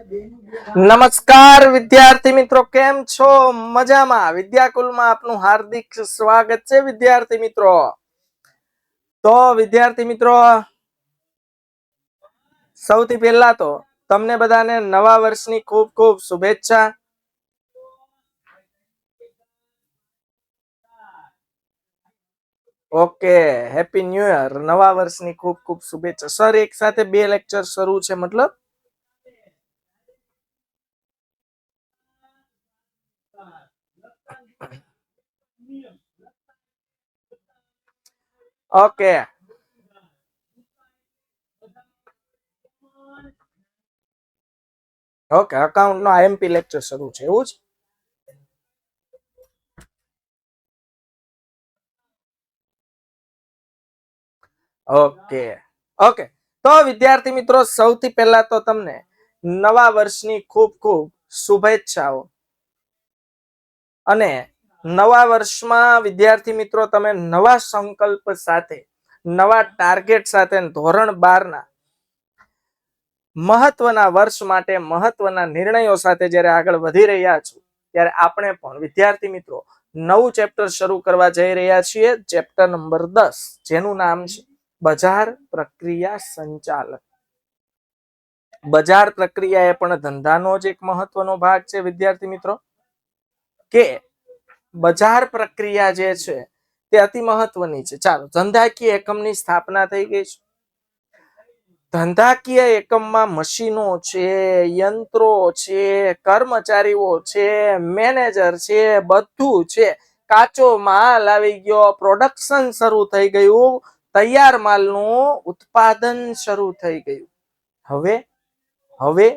નમસ્કાર વિદ્યાર્થી મિત્રો, કેમ છો? મજામાં? વિદ્યાકુલમાં આપનું હાર્દિક સ્વાગત છે વિદ્યાર્થી મિત્રો. તો વિદ્યાર્થી મિત્રો, સૌથી પહેલા તો તમને બધાને નવા વર્ષની ખૂબ ખૂબ શુભેચ્છા. Okay, happy new year. નવા વર્ષની ખૂબ ખૂબ શુભેચ્છા. સર એક સાથે બે લેક્ચર શરૂ છે, મતલબ ઓકે ઓકે, અકાઉન્ટ નો આઈએમપી લેક્ચર શરૂ છે, એવું જ. ઓકે ઓકે, તો વિદ્યાર્થી મિત્રો, સૌથી પહેલા તો તમને નવા વર્ષની ખૂબ ખૂબ શુભેચ્છાઓ. અને નવા વર્ષમાં વિદ્યાર્થી મિત્રો, તમે નવા સંકલ્પ સાથે, નવા ટાર્ગેટ સાથે ધોરણ 12 ના મહત્વના વર્ષ માટે મહત્વના નિર્ણયો સાથે જ્યારે આગળ વધી રહ્યા છો, ત્યારે આપણે પણ વિદ્યાર્થી મિત્રો નવું ચેપ્ટર શરૂ કરવા જઈ રહ્યા છીએ. ચેપ્ટર નંબર 10, જેનું નામ છે બજાર પ્રક્રિયા સંચાલન. બજાર પ્રક્રિયા એ પણ ધંધાનો જ એક મહત્વનો ભાગ છે વિદ્યાર્થી મિત્રો. કે બજાર પ્રક્રિયા જે છે તે અતિ મહત્વની છે. ચાલો, ધંધાકીય એકમની સ્થાપના થઈ ગઈ છે. ધંધાકીય એકમમાં મશીનો છે, યંત્રો છે, કર્મચારીઓ છે, મેનેજર છે, બધું છે. કાચો માલ આવી ગયો, પ્રોડક્શન શરૂ થઈ ગયું, તૈયાર માલનું ઉત્પાદન શરૂ થઈ ગયું. હવે હવે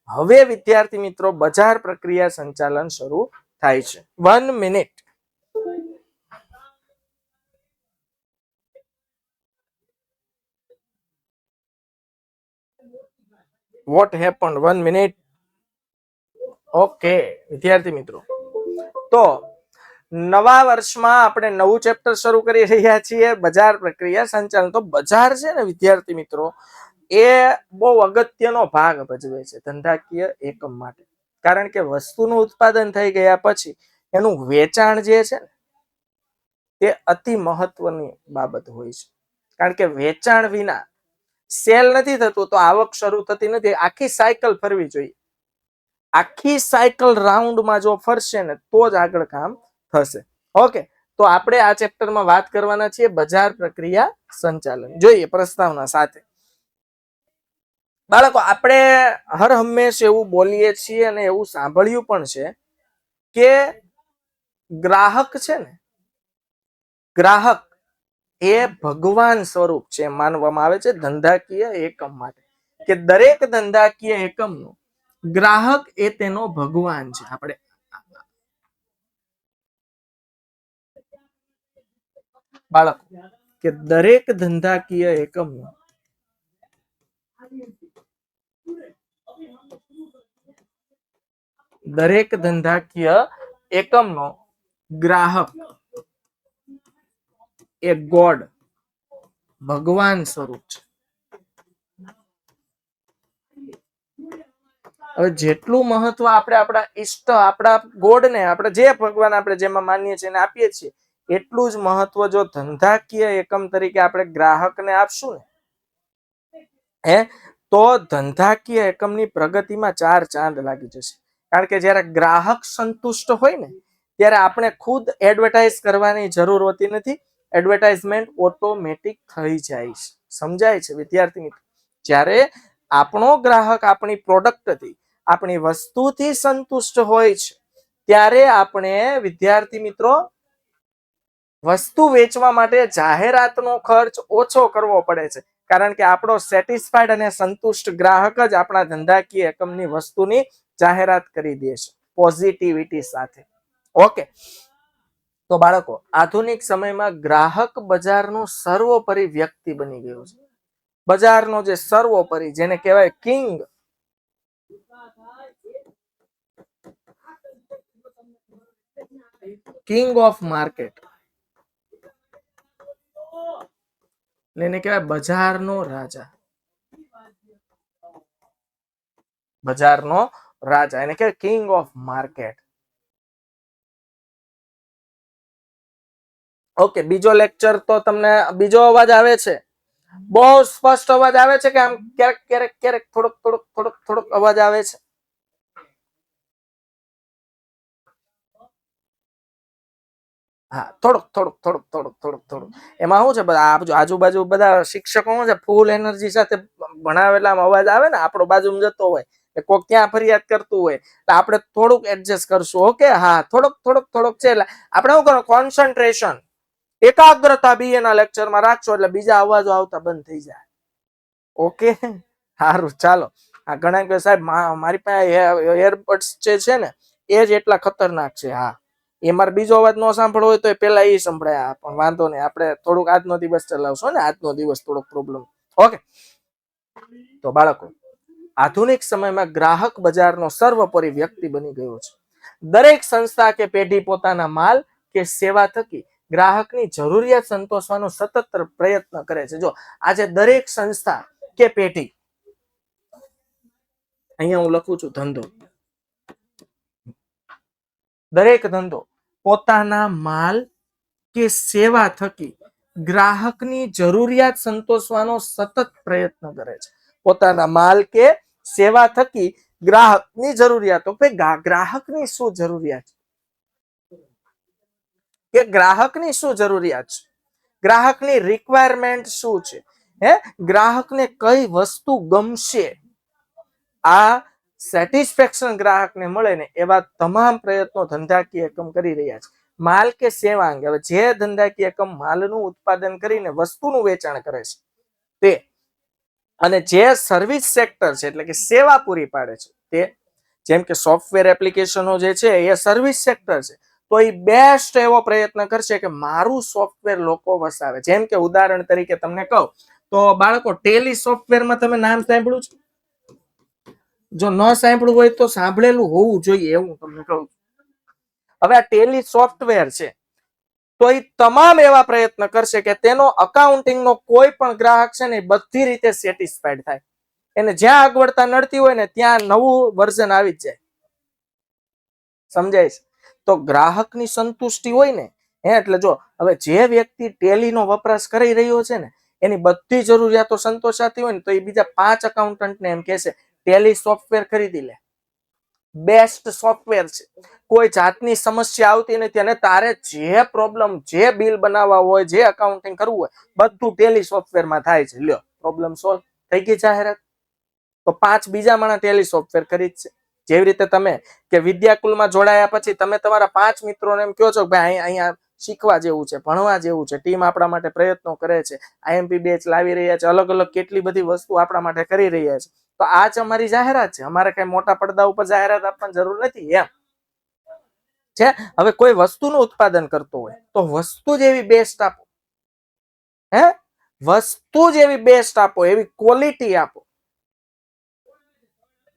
હવે વિદ્યાર્થી મિત્રો, બજાર પ્રક્રિયા સંચાલન શરૂ થાય છે. 1 minute. Vote happened? 1 minute. Okay વિદ્યાર્થી મિત્રો, તો નવા વર્ષમાં આપણે નવું ચેપ્ટર શરૂ કરી રહ્યા છીએ, બજાર પ્રક્રિયા સંચાલન. તો બજાર છે ને વિદ્યાર્થી મિત્રો, એ બહુ અગત્યનો ભાગ ભજવે છે ધંધાકીય એકમ માટે. કારણ કે વસ્તુનું ઉત્પાદન થઈ ગયા પછી એનું વેચાણ જે છે ને, તે અતિ મહત્વની બાબત હોય છે. કારણ કે વેચાણ વિના સેલ નથી થતું તો આવક શરૂ થતી નથી. આખી સાયકલ ફરવી જોઈએ. આખી સાયકલ રાઉન્ડમાં જો ફરશે ને તો જ આગળ કામ થશે. ઓકે, તો આપણે આ ચેપ્ટરમાં વાત કરવાના છીએ બજાર પ્રક્રિયા સંચાલન. જોઈએ પ્રસ્તાવના સાથે. બાળકો, આપણે હર હંમેશ એવું બોલીએ છીએ અને એવું સાંભળ્યું પણ છે કે ગ્રાહક છે ને, ગ્રાહક એ ભગવાન સ્વરૂપ છે માનવામાં આવે છે ધંધાકીય એકમ માટે. કે દરેક ધંધાકીય એકમનો ગ્રાહક એ તેનો ભગવાન છે. આપણે બાળકો, કે દરેક ધંધાકીય એકમનો દરેક ધંધાકીય એકમનો ગ્રાહક એ ગોડ, ભગવાન સ્વરૂપ છે. હવે જેટલું મહત્વ આપણે આપણા ઈષ્ટ, આપણા ગોડને, આપણે જે ભગવાન આપણે જેમાં માનીએ છીએ એને આપીએ છીએ, એટલું જ મહત્વ જો ધંધાકીય એકમ તરીકે આપણે ગ્રાહકને આપશું ને, તો ધંધાકીય એકમની પ્રગતિમાં 4 ચાંદ લાગી જશે. કારણ કે જ્યારે ગ્રાહક સંતુષ્ટ હોય ને, ત્યારે આપણે ખુદ એડવર્ટાઇઝ કરવાની જરૂર હોતી નથી. એડવર્ટાઇઝમેન્ટ ઓટોમેટિક થઈ જાય છે. સમજાય છે વિદ્યાર્થી મિત્રો? જ્યારે આપણો ગ્રાહક આપણી પ્રોડક્ટથી, આપણી વસ્તુથી સંતુષ્ટ હોય છે, ત્યારે આપણે વિદ્યાર્થી મિત્રો વસ્તુ વેચવા માટે જાહેરાતનો ખર્ચ ઓછો કરવો પડે છે. કારણ કે આપણો સેટિસ્ફાઈડ અને સંતુષ્ટ ગ્રાહક જ આપણા ધંધાકીય એકમની વસ્તુની જાહેરાત કરી દે છે પોઝિટિવિટી સાથે. ઓકે, તો બાળકો, આધુનિક સમયમાં ગ્રાહક બજારનો સર્વોપરી વ્યક્તિ બની ગયો છે. બજારનો જે સર્વોપરી, જેને કહેવાય કિંગ, કિંગ ઓફ માર્કેટ, એને કહેવાય બજારનો રાજા. બજારનો રાજા, એને કે કિંગ ઓફ માર્કેટ. ઓકે, બીજો લેક્ચર તો તમને બીજો અવાજ આવે છે? બહુ સ્પષ્ટ અવાજ આવે છે કે આમ ક્યારેક ક્યારેક ક્યારેક થોડોક અવાજ આવે છે? હા, થોડુંક. એમાં શું છે, બધા આજુબાજુ બધા શિક્ષકો શું છે, ફૂલ એનર્જી સાથે ભણાવેલા અવાજ આવે ને, આપણો બાજુમાં જતો હોય, કોઈક ત્યાં ફરિયાદ કરતું હોય, એટલે આપણે થોડુંક એડજસ્ટ કરશું. ઓકે, હા, થોડુંક છે. એટલે આપણે શું કરો, કોન્સન્ટ્રેશન, એકાગ્રતા બી એના લેક્ચરમાં રાખશો એટલે બીજા અવાજો આવતા બંધ થઈ જાય. ઓકે, સારું, ચાલો. આ ઘણા કે સાહેબ મારી પાસે એરબડ્સ જે છે ને એ જ એટલા ખતરનાક છે. હા, એ મારે બીજો અવાજ ન સાંભળવો હોય તો એ પેલા એ સંભળાય, પણ વાંધો નહીં, આપણે થોડુંક આજનો દિવસ ચલાવશો ને, આજનો દિવસ થોડોક પ્રોબ્લેમ. ઓકે, તો બાળકો, આધુનિક સમયમાં ગ્રાહક બજારનો સર્વોપરી વ્યક્તિ બની ગયો છે. દરેક સંસ્થા કે પેઢી પોતાના માલ કે સેવા થકી ગ્રાહકની જરૂરિયાત સંતોષવાનો સતત પ્રયત્ન કરે છે. જો આજે દરેક સંસ્થા કે પેઢી, અહીંયા હું લખું છું ધંધો, દરેક ધંધો પોતાના માલ કે સેવા થકી ગ્રાહકની જરૂરિયાત સંતોષવાનો સતત પ્રયત્ન કરે છે. પોતાના માલ કે સેવા થકી ગ્રાહકની જરૂરિયાતો, ગ્રાહકની શું જરૂરિયાત છે, કે ગ્રાહકની શું જરૂરિયાત છે, ગ્રાહકની રિક્વાયરમેન્ટ શું છે, ગ્રાહકને કઈ વસ્તુ ગમશે, આ સેટિસ્ફેક્શન ગ્રાહકને મળે ને એવા તમામ પ્રયત્નો ધંધાકીય એકમ કરી રહ્યા છે. માલ કે સેવા અંગે, હવે જે ધંધાકીય એકમ માલનું ઉત્પાદન કરીને વસ્તુનું વેચાણ કરે છે તે, અને જે સર્વિસ સેક્ટર છે એટલે કે સેવા પૂરી પાડે છે તે, જેમ કે સોફ્ટવેર એપ્લિકેશનો જે છે એ સર્વિસ સેક્ટર છે, તો એ બેસ્ટ એવો પ્રયત્ન કરશે કે મારું સોફ્ટવેર લોકો વસાવે. જેમ કે ઉદાહરણ તરીકે તમને કહું તો બાળકો, ટેલી સોફ્ટવેરમાં તમે નામ સાંભળ્યું છે? જો ન સાંભળવું હોય તો સાંભળેલું હોવું જોઈએ એવું તમને કહું. હવે આ ટેલી સોફ્ટવેર છે તો એ તમામ એવા પ્રયત્ન કરશે કે તેનો અકાઉન્ટિંગનો કોઈ પણ ગ્રાહક છે ને બધી રીતે સેટિસ્ફાઈડ થાય. એને જ્યાં અગવડતા નડતી હોય ને ત્યાં નવું વર્ઝન આવી જ જાય. સમજાય છે? તો ગ્રાહકની સંતુષ્ટિ હોય ને, એટલે જો હવે જે વ્યક્તિ ટેલીનો વપરાશ કરી રહ્યો છે ને એની બધી જરૂરિયાતો સંતોષાતી હોય ને તો એ બીજા 5 એકાઉન્ટન્ટને એમ કહેશે ટેલી સોફ્ટવેર ખરીદી લે, બેસ્ટ સોફ્ટવેર છે, કોઈ જાતની સમસ્યા આવતી નથી, અને તારે જે પ્રોબ્લેમ, જે બિલ બનાવવા હોય, જે એકાઉન્ટિંગ કરવું હોય બધું ટેલી સોફ્ટવેરમાં થાય છે. લ્યો, પ્રોબ્લેમ સોલ્વ થઈ ગઈ. જાહેરાત તો 5 બીજા માણસ ટેલી સોફ્ટવેર ખરીદશે. જેવી રીતે તમે કે વિદ્યાકુલમાં જોડાયા પછી તમે તમારા 5 મિત્રોને એમ કહો છો કે ભાઈ અહીંયા શીખવા જેવું છે, ભણવા જેવું છે, ટીમ આપણા માટે પ્રયત્નો કરે છે, આઈએમપી બેચ લાવી રહ્યા છે, અલગ અલગ કેટલી બધી વસ્તુ આપણા માટે કરી રહ્યા છે, તો આ જ અમારી જાહેરાત છે. અમારે કઈ મોટા પડદા ઉપર જાહેરાત આપવાની જરૂર નથી એમ છે. હવે કોઈ વસ્તુનું ઉત્પાદન કરતો હોય તો વસ્તુ જેવી બેસ્ટ આપો, વસ્તુ જેવી બેસ્ટ આપો, એવી ક્વોલિટી આપો.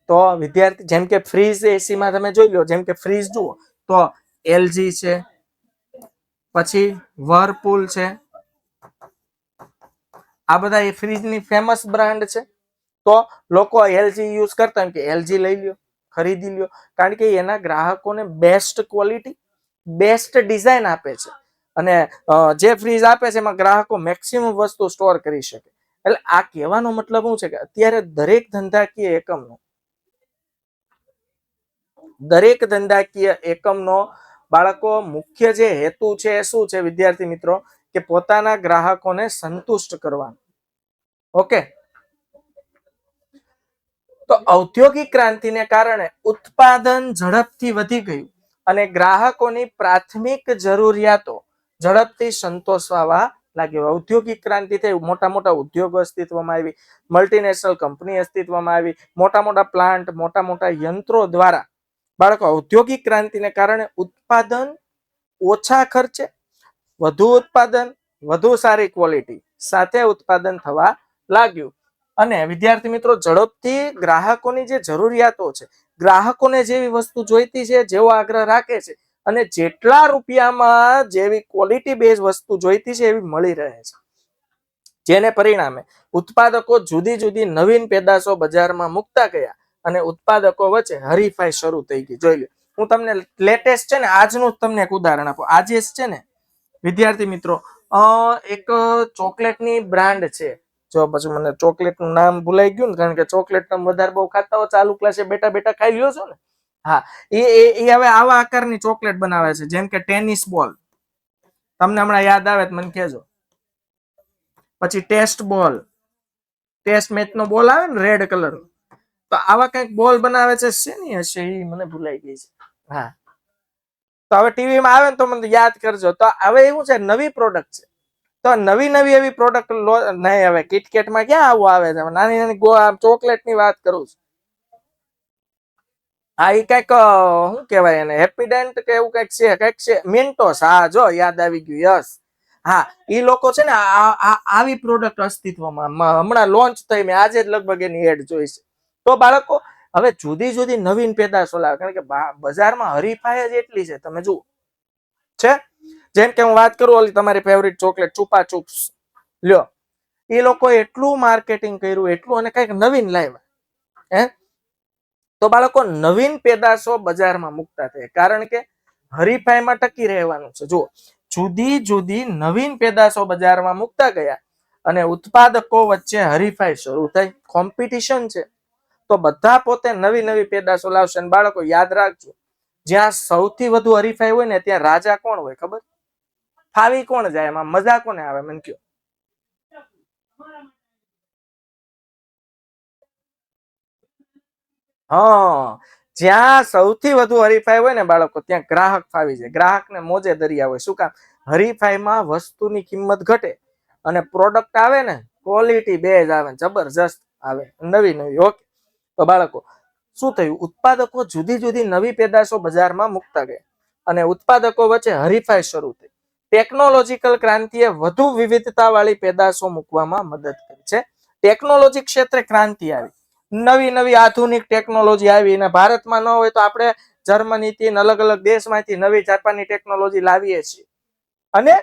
તો વિદ્યાર્થી, જેમ કે ફ્રીજ એસી માં તમે જોઈ લો, જેમ કે ફ્રીજ જુઓ તો એલજી છે, પછી વર્લપૂલ છે, આ બધા એ ફ્રીજની ફેમસ બ્રાન્ડ છે. તો લોકો એલજી યુઝ કરતા હોય કે એલજી લઈ લ્યો, ખરીદી લ્યો, કારણ કે એના ગ્રાહકોને બેસ્ટ ક્વોલિટી, બેસ્ટ ડિઝાઇન આપે છે, અને જે ફ્રીજ આપે છે એમાં ગ્રાહકો મેક્સિમમ વસ્તુ સ્ટોર કરી શકે. એટલે આ કહેવાનો મતલબ શું છે કે અત્યારે દરેક ધંધાકીય એકમનો બાળકો મુખ્ય જે હેતુ છે એ શું છે વિદ્યાર્થી મિત્રો, કે પોતાના ગ્રાહકોને સંતુષ્ટ કરવાનો. ઓકે, તો ઔદ્યોગિક ક્રાંતિને કારણે ઉત્પાદન ઝડપથી વધી ગયું અને ગ્રાહકોની પ્રાથમિક જરૂરિયાતો ઝડપથી સંતોષવા લાગ્યો. ઔદ્યોગિક ક્રાંતિ થઈ, મોટા મોટા ઉદ્યોગો અસ્તિત્વમાં આવી, મલ્ટીનેશનલ કંપની અસ્તિત્વમાં આવી, મોટા મોટા પ્લાન્ટ, મોટા મોટા યંત્રો દ્વારા બાળકો ઔદ્યોગિક ક્રાંતિને કારણે ઉત્પાદન ઓછા ખર્ચે, વધુ ઉત્પાદન, વધુ સારી ક્વોલિટી સાથે ઉત્પાદન થવા લાગ્યું. અને વિદ્યાર્થી મિત્રો, ઝડપથી ગ્રાહકોની જે જરૂરિયાતો છે, ગ્રાહકોને જેવી વસ્તુ જોઈતી છે, જેવો આગ્રહ રાખે છે, અને જેટલા રૂપિયામાં જેવી ક્વોલિટી બેઝ વસ્તુ જોઈતી છે એવી મળી રહે છે, જેને પરિણામે ઉત્પાદકો જુદી જુદી નવીન પેદાશો બજારમાં મૂકતા ગયા અને ઉત્પાદકો વચ્ચે હરીફાઈ શરૂ થઈ ગઈ. જોઈ લો, હું તમને લેટેસ્ટ છે ને આજનું જ તમને એક ઉદાહરણ આપું. આજે છે ને વિદ્યાર્થી મિત્રો એક ચોકલેટની બ્રાન્ડ છે. જો પછી મને ચોકલેટ નું નામ ભૂલાઈ ગયું ને, કારણ કે ચોકલેટ તમે વધારે બહુ ખાતા હો, ચાલુ ક્લાસે બેઠા બેઠા ખાઈ લ્યો છો ને. હા, એ હવે આવા આકારની ચોકલેટ બનાવે છે, જેમ કે ટેનિસ બોલ. તમને હમણાં યાદ આવે તો મને કહેજો. પછી ટેસ્ટ બોલ, ટેસ્ટ મેચ નો બોલ આવે ને રેડ કલર, તો આવા કઈક બોલ બનાવે છે. શેની હશે એ મને ભૂલાઈ ગઈ છે. હા, તો હવે ટીવીમાં આવે ને તો મને યાદ કરજો. તો હવે એવું છે, નવી પ્રોડક્ટ છે, તો નવી નવી એવી પ્રોડક્ટ નહીં. હવે કિટકેટમાં ક્યાં આવું આવે છે? નાની નાની ચોકલેટ ની વાત કરું છું. હા, એ કઈક શું કેવાય એને, હેપીડેન્ટ કે એવું કઈક છે, મિન્ટોસ. હા, જો યાદ આવી ગયું. યસ, હા, એ લોકો છે ને આવી પ્રોડક્ટ અસ્તિત્વમાં હમણાં લોન્ચ થઈ. મેં આજે જ લગભગ એની એડ જોઈ છે. તો બાળકો હવે જુદી જુદી નવીન પેદાશો લાવે, કારણ કે બજારમાં હરીફાઈ જ એટલી છે. તમે જુઓ છે, જેમ કે હું વાત કરું, ઓલી તમારી ફેવરિટ ચોકલેટ છુપા ચુપ્સ લ્યો, એ લોકો એટલું માર્કેટિંગ કર્યું, એટલું, અને કઈક નવીન લાવ્યા. હે, તો બાળકો નવીન પેદાશો બજારમાં મુકતા થાય, કારણ કે હરીફાઈમાં ટકી રહેવાનું છે. જુઓ, જુદી જુદી નવીન પેદાશો બજારમાં મુકતા ગયા અને ઉત્પાદકો વચ્ચે હરીફાઈ શરૂ થઈ. કોમ્પિટિશન છે, તો બધા પોતે નવી નવી પેદાશો લાવશે. અને બાળકો યાદ રાખજો, જ્યાં સૌથી વધુ હરીફાઈ હોય ને, ત્યાં રાજા કોણ હોય ખબર? ફાવી કોણ જાય? એમાં મજા કોને આવે મને કયો? હા, જ્યાં સૌથી વધુ હરીફાઈ હોય ને બાળકો, ત્યાં ગ્રાહક ફાવી જાય. ગ્રાહકને મોજે દરિયા હોય. શું કામ? હરીફાઈમાં વસ્તુની કિંમત ઘટે અને પ્રોડક્ટ આવે ને, ક્વોલિટી બેઝ આવે, જબરજસ્ત આવે, નવી નવી. ઓકે, તો બાળકો શું થયું? ઉત્પાદકો જુદી જુદી નવી પેદાશો બજારમાં મુકતા ગયા અને ઉત્પાદકો વચ્ચે હરીફાઈ શરૂ થઈ. ટેકનોલોજીકલ ક્રાંતિએ વધુ વિવિધતા વાળી પેદાશો મૂકવામાં મદદ કરી છે. ટેકનોલોજી ક્ષેત્રે ક્રાંતિ આવી, નવી નવી આધુનિક ટેકનોલોજી આવી. અને ભારતમાં ન હોય તો આપણે જર્મની થી અલગ અલગ દેશમાંથી નવી જાપાનની ટેકનોલોજી લાવીએ છીએ. અને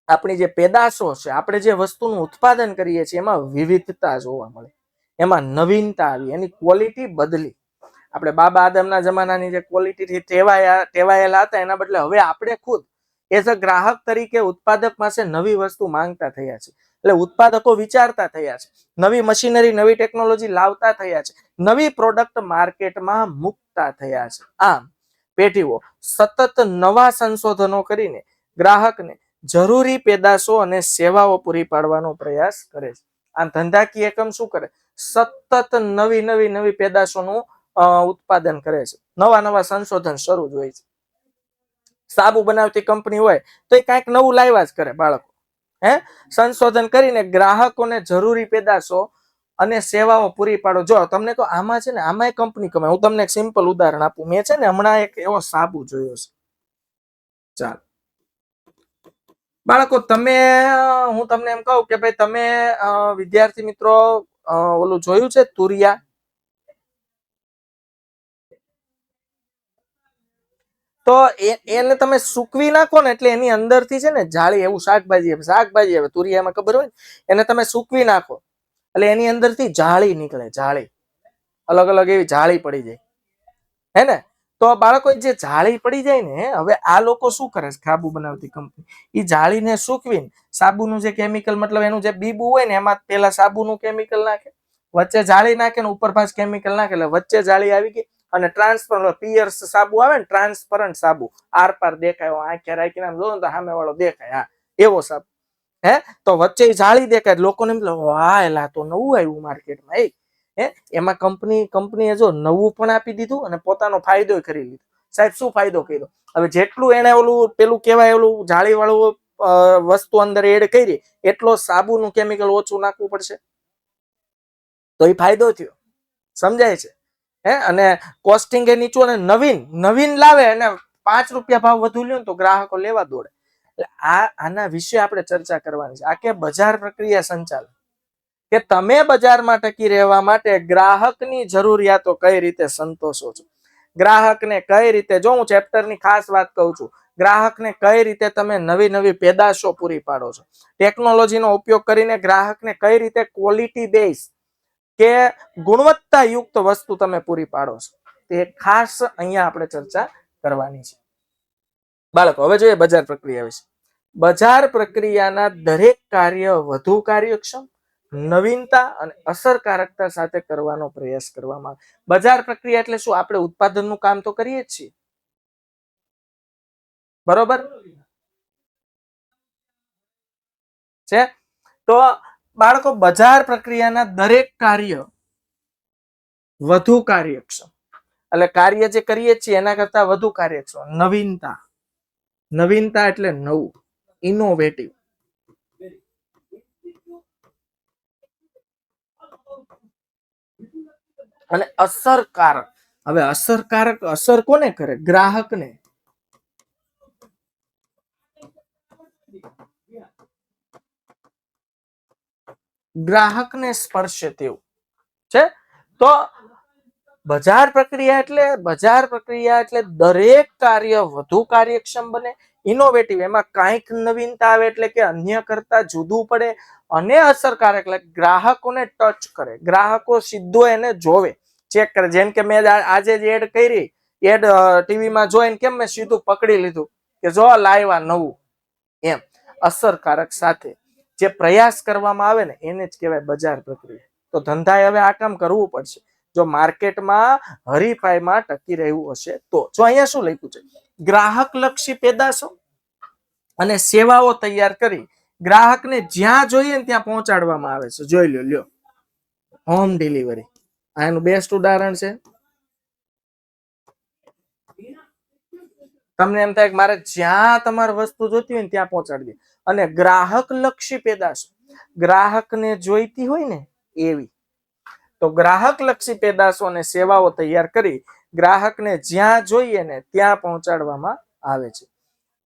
આપણી જે પેદાશો છે, આપણે જે વસ્તુનું ઉત્પાદન કરીએ છીએ, એમાં વિવિધતા જોવા મળે, એમાં નવીનતા આવી, એની ક્વોલિટી બદલી. આપણે બાબા આદમના જમાનાની જે ક્વોલિટીથી ટેવાયેલા હતા, એના બદલે હવે આપણે ખુદ એઝ અ ગ્રાહક તરીકે ઉત્પાદક પાસે નવી વસ્તુ માંગતા થયા છે. એટલે ઉત્પાદકો વિચારતા થયા છે, નવી મશીનરી, નવી ટેકનોલોજી લાવતા થયા છે, નવી પ્રોડક્ટ માર્કેટમાં મુકતા થયા છે. આમ પેઢીઓ સતત નવા સંશોધનો કરીને ગ્રાહકને જરૂરી પેદાશો અને સેવાઓ પૂરી પાડવાનો પ્રયાસ કરે છે. આ ધંધાકીય એકમ શું કરે? સતત નવી નવી નવી પેદાશોનું ઉત્પાદન કરે છે. નવા નવા સંશોધન શરૂ જ હોય છે. સાબુ બનાવતી કંપની હોય તો એ કાંઈક નવું લાવ્યા જ કરે બાળકો. હે, સંશોધન કરીને ગ્રાહકોને જરૂરી પેદાશો અને સેવાઓ પૂરી પાડો. જો તમને તો આમાં છે ને, આમાં કંપની કમાય. હું તમને એક સિમ્પલ ઉદાહરણ આપું. મેં છે ને હમણાં એક એવો સાબુ જોયો છે. ચાલ બાળકો, હું તમને એમ કહું કે ભાઈ, તમે વિદ્યાર્થી મિત્રો ઓલું જોયું છે તુરિયા? તો એને તમે સૂકવી નાખો ને, એટલે એની અંદરથી છે ને જાળી, એવું શાકભાજી હવે તુરિયામાં ખબર હોય ને, એને તમે સૂકવી નાખો એટલે એની અંદરથી જાળી નીકળે. જાળી, અલગ અલગ એવી જાળી પડી જાય, હે ને? તો બાળકો, જે જાળી પડી જાય ને, હવે આ લોકો શું કરે છે, સાબુ બનાવતી કંપની, એ જાળીને સૂકવીને સાબુનું જે કેમિકલ, મતલબ એનું જે બીબુ હોય ને, એમાં પેલા સાબુનું કેમિકલ નાખે, વચ્ચે જાળી નાખે ને ઉપર પાછ કેમિકલ નાખે, એટલે વચ્ચે જાળી આવી ગઈ. અને ટ્રાન્સપરન્ટ પિયર્સ સાબુ આવે ને, ટ્રાન્સપરન્ટ સાબુ, આર પાર દેખાય, આંખે રાખીને આમ જો ને તો સામે વાળો દેખાય. હા, એવો સાબુ. હે, તો વચ્ચે જાળી દેખાય, લોકોને એમ વાહ, એલા તો નવું આવ્યું માર્કેટમાં. હે, એમાં કંપનીએ જો નવું પણ આપી દીધું અને પોતાનો ફાયદો કરી લીધો. સાહેબ, શું ફાયદો કર્યો? હવે જેટલું એને ઓલું પેલું કહેવાય, ઓલું જાળી વાળું વસ્તુ અંદર એડ કરી, એટલો સાબુનું કેમિકલ ઓછું નાખવું પડશે, તો એ ફાયદો થયો. સમજાય છે? હે, અને કોસ્ટિંગ એ નીચું, અને નવીન લાવે અને ₹5 ભાવ વધુ લ્યો ને તો ગ્રાહકો લેવા દોડે. એટલે આના વિશે આપણે ચર્ચા કરવાની છે. આ કે બજાર પ્રક્રિયા સંચાલન, કે તમે બજારમાં ટકી રહેવા માટે ગ્રાહકની જરૂરિયાતો કઈ રીતે સંતોષો છો, ગ્રાહકને કઈ રીતે, જો હું ચેપ્ટરની ખાસ વાત કહું છું, ગ્રાહકને કઈ રીતે તમે નવી નવી પેદાશો પૂરી પાડો છો, ટેકનોલોજીનો ઉપયોગ કરીને ગ્રાહકને કઈ રીતે ક્વોલિટી બેઝ કે ગુણવત્તાયુક્ત વસ્તુ તમે પૂરી પાડો છો, તે ખાસ અહીંયા આપણે ચર્ચા કરવાની છે. બાળકો હવે જોઈએ બજાર પ્રક્રિયા વિશે. બજાર પ્રક્રિયાના દરેક કાર્ય વધુ કાર્યક્ષમ, નવીનતા અને અસરકારકતા સાથે કરવાનો પ્રયાસ કરવામાં આવે. બજાર પ્રક્રિયા એટલે શું? આપણે ઉત્પાદનનું કામ તો કરીએ જ છીએ, બરોબર છે? તો બાળકો બજાર પ્રક્રિયાના દરેક કાર્ય વધુ કાર્યક્ષમ, એટલે કાર્ય જે કરીએ છીએ એના કરતા વધુ કાર્યક્ષમ. નવીનતા, નવીનતા એટલે નવું, ઇનોવેટિવ. અને અસરકારક. હવે અસરકારક અસર કોને કરે? ગ્રાહકને. ગ્રાહકને સ્પર્શે તેવું છે. તો બજાર પ્રક્રિયા એટલે દરેક કાર્ય વધુ કાર્યક્ષમ બને, ઇનોવેટિવ, એમાં કંઈક નવીનતા આવે એટલે કે અન્ય કરતા જુદું પડે, અને અસરકારક એટલે ગ્રાહકોને ટચ કરે, ગ્રાહકો સીધો એને જોવે, ચેક કરે. જેમ કે મેં આજે જ એડ કરી, એડ ટીવીમાં જોઈને કેમ મેં સીધું પકડી લીધું કે જો લાવ્યા નવું, એમ અસરકારક સાથે જે પ્રયાસ કરવામાં આવે ને એને જ કહેવાય બજાર પ્રક્રિયા. તો ધંધાએ હવે આ કામ કરવું પડશે જો માર્કેટમાં હરીફાઈમાં ટકી રહેવું હશે તો. જો અહીંયા શું લખ્યું છે? ગ્રાહક લક્ષી પેદાશો અને સેવાઓ તૈયાર કરી ગ્રાહકને જ્યાં જોઈએ ને ત્યાં પહોંચાડવામાં આવે છે. જોઈ લ્યો, હોમ ડિલિવરી આ એનું બેસ્ટ ઉદાહરણ છે. તમને એમ થાય કે મારે જ્યાં તમારી વસ્તુ જોતી હોય ને ત્યાં પહોંચાડી દે. અને ગ્રાહક લક્ષી પેદાશો, ગ્રાહકને જોઈતી હોય ને એવી. તો ગ્રાહક લક્ષી પેદાશો અને સેવાઓ તૈયાર કરી ગ્રાહકને જ્યાં જોઈએ ને ત્યાં પહોંચાડવામાં આવે છે.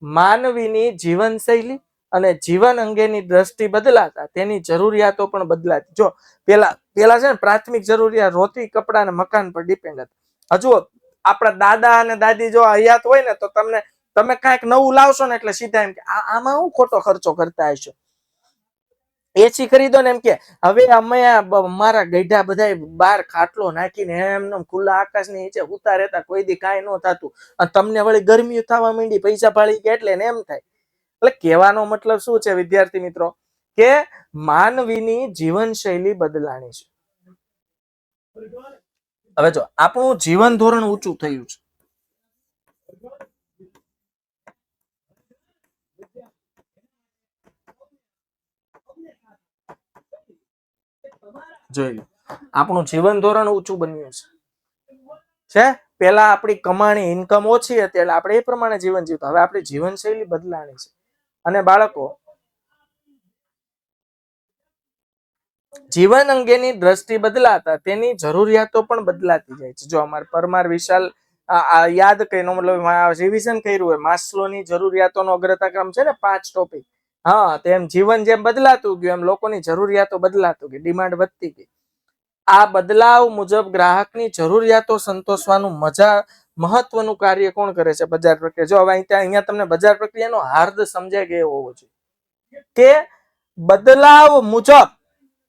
માનવીની જીવનશૈલી અને જીવન અંગેની દ્રષ્ટિ બદલાતા તેની જરૂરિયાતો પણ બદલાતી. જો પેલા છે ને પ્રાથમિક જરૂરિયાત રોટી, કપડા અને મકાન પર ડિપેન્ડ હતા. હજુ આપણા દાદા અને દાદી જો હયાત હોય ને તો તમે કાંઈક નવું લાવશો ને એટલે સીધા એમ કે આમાં હું ખોટો ખર્ચો કરતા હશો. એસી ખરીદો ને એમ કે હવે અમે મારા ગઈઢા બધા બાર ખાટલો નાખીને એમને ખુલ્લા આકાશ ની નીચે ઉતા રહેતા, કોઈ દી કાંઈ ન થતું, અને તમને વળી ગરમી થવા માંડી, પૈસા ભાળી કે એટલે ને એમ થાય. એટલે કહેવાનો મતલબ શું છે વિદ્યાર્થી મિત્રો? કે માનવીની જીવનશૈલી બદલાણી છે. હવે જો આપણું જીવન ધોરણ ઊંચું થયું છે, જોઈ લો આપણું જીવન ધોરણ ઊંચું બન્યું છે. પેલા આપણી કમાણી ઇન્કમ ઓછી હતી એટલે આપણે એ પ્રમાણે જીવન જીવતા. હવે આપણી જીવનશૈલી બદલાણી છે. અને બાળકો જીવન અંગેની દ્રષ્ટિ બદલાતા તેની જરૂરિયાતો પણ બદલાતી જાય છે. જો અમારે પરમાર વિશાલ યાદ કઈ નો મતલબ રિવિઝન કર્યું હોય, માસ્લોની જરૂરિયાતોનો અગ્રતાક્રમ છે ને 5 ટોપિક. હા, તેમ જીવન જેમ બદલાતું ગયું એમ લોકોની જરૂરિયાતો બદલાતું ગઈ, ડિમાન્ડ વધતી ગઈ. આ બદલાવ મુજબ ગ્રાહકની જરૂરિયાતો સંતોષવાનું મહત્વનું કાર્ય કોણ કરે છે? બજાર પ્રક્રિયા. જો હવે અહીંયા તમને બજાર પ્રક્રિયાનો હાર્દ સમજાય ગયો હોવો જોઈએ કે બદલાવ મુજબ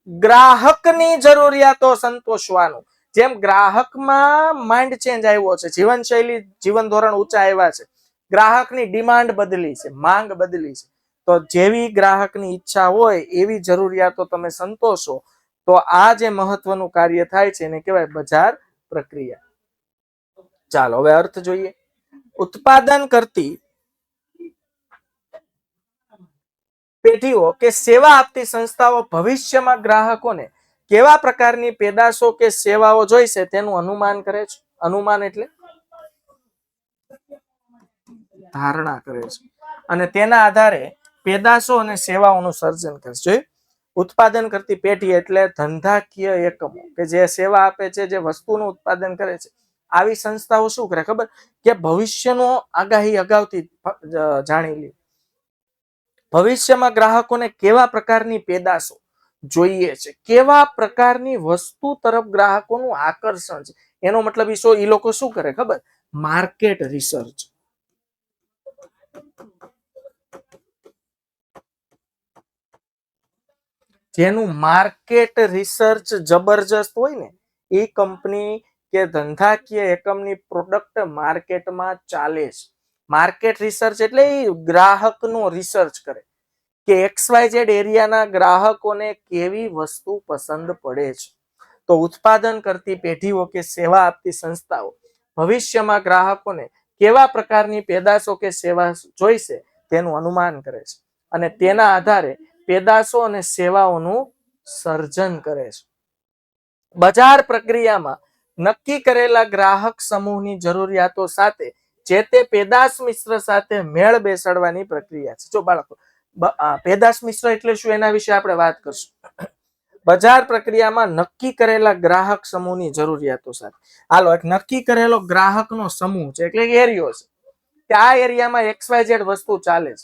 ગ્રાહકની જરૂરિયાતો સંતોષવાનું. જેમ ગ્રાહકમાં માઇન્ડ ચેન્જ આવ્યો છે, જીવનશૈલી જીવન ધોરણ ઊંચા આવ્યા છે, ગ્રાહકની ડિમાન્ડ બદલી છે, માંગ બદલી છે. તો જેવી ગ્રાહકની ઈચ્છા હોય એવી જરૂરિયાતો તમે સંતોષો તો આ જે મહત્વનું કાર્ય થાય છે એને કહેવાય બજાર પ્રક્રિયા. ચાલો હવે અર્થ જોઈએ. ઉત્પાદન કરતી પેઢીઓ કે સેવા આપતી સંસ્થાઓ ભવિષ્યમાં ગ્રાહકોને કેવા પ્રકારની પેદાશો કે સેવાઓ જોઈશે તેનું અનુમાન કરે છે. અનુમાન એટલે ધારણા કરે છે અને તેના આધારે પેદાશો અને સેવાઓનું સર્જન કરે છે. ઉત્પાદન કરતી પેઢી એટલે ધંધાકીય એકમો કે જે સેવા આપે છે, જે વસ્તુનું ઉત્પાદન કરે છે. આવી સંસ્થાઓ શું કરે ખબર? કે ભવિષ્યનો આગાહી અગાઉથી જાણી લે. ભવિષ્યમાં ગ્રાહકોને કેવા પ્રકારની પેદાશો જોઈએ છે, કેવા પ્રકારની વસ્તુ તરફ ગ્રાહકોનું આકર્ષણ છે, એનો મતલબ એ લોકો શું કરે ખબર? Market research. જેનું માર્કેટ રિસર્ચ જબરજસ્ત હોય ને એ કંપની કે ધંધાકીય એકમની પ્રોડક્ટ માર્કેટમાં ચાલે છે. માર્કેટ રિસર્ચ એટલે એ ગ્રાહકનો રિસર્ચ કરે કે XYZ એરિયાના ગ્રાહકોને કેવી વસ્તુ પસંદ પડે છે. તો ઉત્પાદન કરતી પેઢીઓ કે સેવા આપતી સંસ્થાઓ ભવિષ્યમાં ગ્રાહકોને કેવા પ્રકારની પેદાશો કે સેવા જોઈશે તેનું અનુમાન કરે છે અને તેના આધારે પેદાશો અને સેવાઓનું સર્જન કરે છે. બજાર પ્રક્રિયામાં નક્કી કરેલા ગ્રાહક સમૂહની જરૂરિયાતો સાથે જે તે પેદાશ મિશ્ર સાથે મેળ બેસાડવાની પ્રક્રિયા છે. જો બાળકો, પેદાશ મિશ્ર એટલે શું એના વિશે આપણે વાત કરશું. બજાર પ્રક્રિયામાં નક્કી કરેલા ગ્રાહક સમૂહની જરૂરિયાતો સાથે, હાલો એક નક્કી કરેલો ગ્રાહકનો સમૂહ છે એટલે એરિયો છે કે આ એરિયામાં XYZ વસ્તુ ચાલે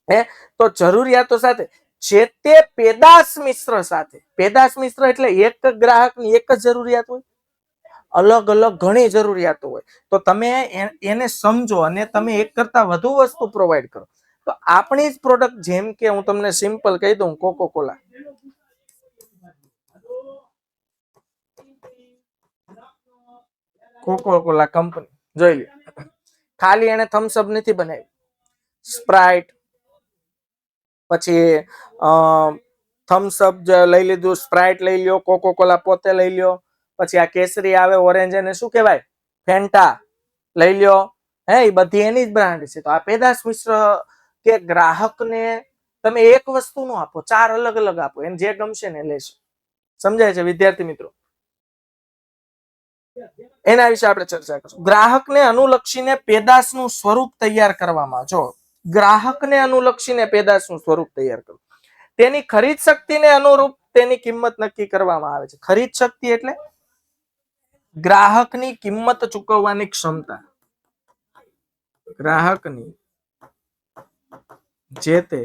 છે તો જરૂરિયાતો સાથે જે તે પેદાશ મિશ્ર સાથે, પેદાશ મિશ્ર એટલે એક ગ્રાહકની એક જ જરૂરિયાત હોય, અલગ અલગ ઘણી જરૂરિયાતો હોય તો તમે એને સમજો અને તમે એક કરતા વધુ વસ્તુ પ્રોવાઈડ કરો તો આપણી જ પ્રોડક્ટ, જેમ કે હું તમને સિમ્પલ કહી દઉં, કોકોકોલા, કોકોકોલા કંપની જોઈ લો, ખાલી એને થમ્સઅપ નથી બનાવી, સ્પ્રાઇટ, પછી થમ્સઅપ લઈ લીધું, સ્પ્રાઇટ લઈ લ્યો, કોકોકોલા પોતે લઈ લ્યો, પછી આ કેસરી આવે ઓરેન્જ, એને શું કહેવાય, ફેન્ટા લઈ લ્યો, એ બધી એની જ બ્રાન્ડ છે. તો આ પેદાશ મિશ્ર કે ગ્રાહકને તમે એક વસ્તુ નો આપો, ચાર અલગ અલગ આપો, એને જે ગમશે ને લેશે. સમજાય છે વિદ્યાર્થી મિત્રો? એના વિશે આપણે ચર્ચા કરીશું. ગ્રાહકને અનુલક્ષીને પેદાશનું સ્વરૂપ તૈયાર કરવામાં, જો ગ્રાહકને અનુલક્ષીને પેદાશનું સ્વરૂપ તૈયાર કરવું, તેની ખરીદ શક્તિને અનુરૂપ તેની કિંમત નક્કી કરવામાં આવે છે. ખરીદ શક્તિ એટલે ગ્રાહકની કિંમત ચૂકવવાની ક્ષમતા, ગ્રાહકની જે તે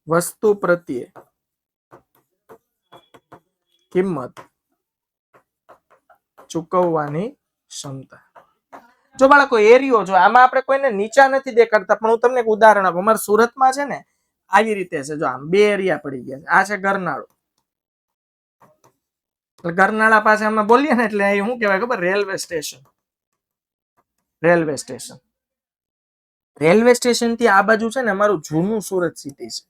વસ્તુ પ્રત્યે કિંમત ચૂકવવાની ક્ષમતા. જો બાળકો એરિયો, જો આમાં આપણે કોઈને નીચા નથી દેખાડતા, પણ હું તમને એક ઉદાહરણ આપું. અમારા સુરતમાં છે ને આવી રીતે છે, જો આમ બે એરિયા પડી ગયા છે. આ છે ગરનાળો, ગરનાળા પાસે અમે બોલીએ ને એટલે શું કહેવાય ખબર, railway station. Railway station, railway station થી આ બાજુ છે ને અમારું જૂનું સુરત સિટી છે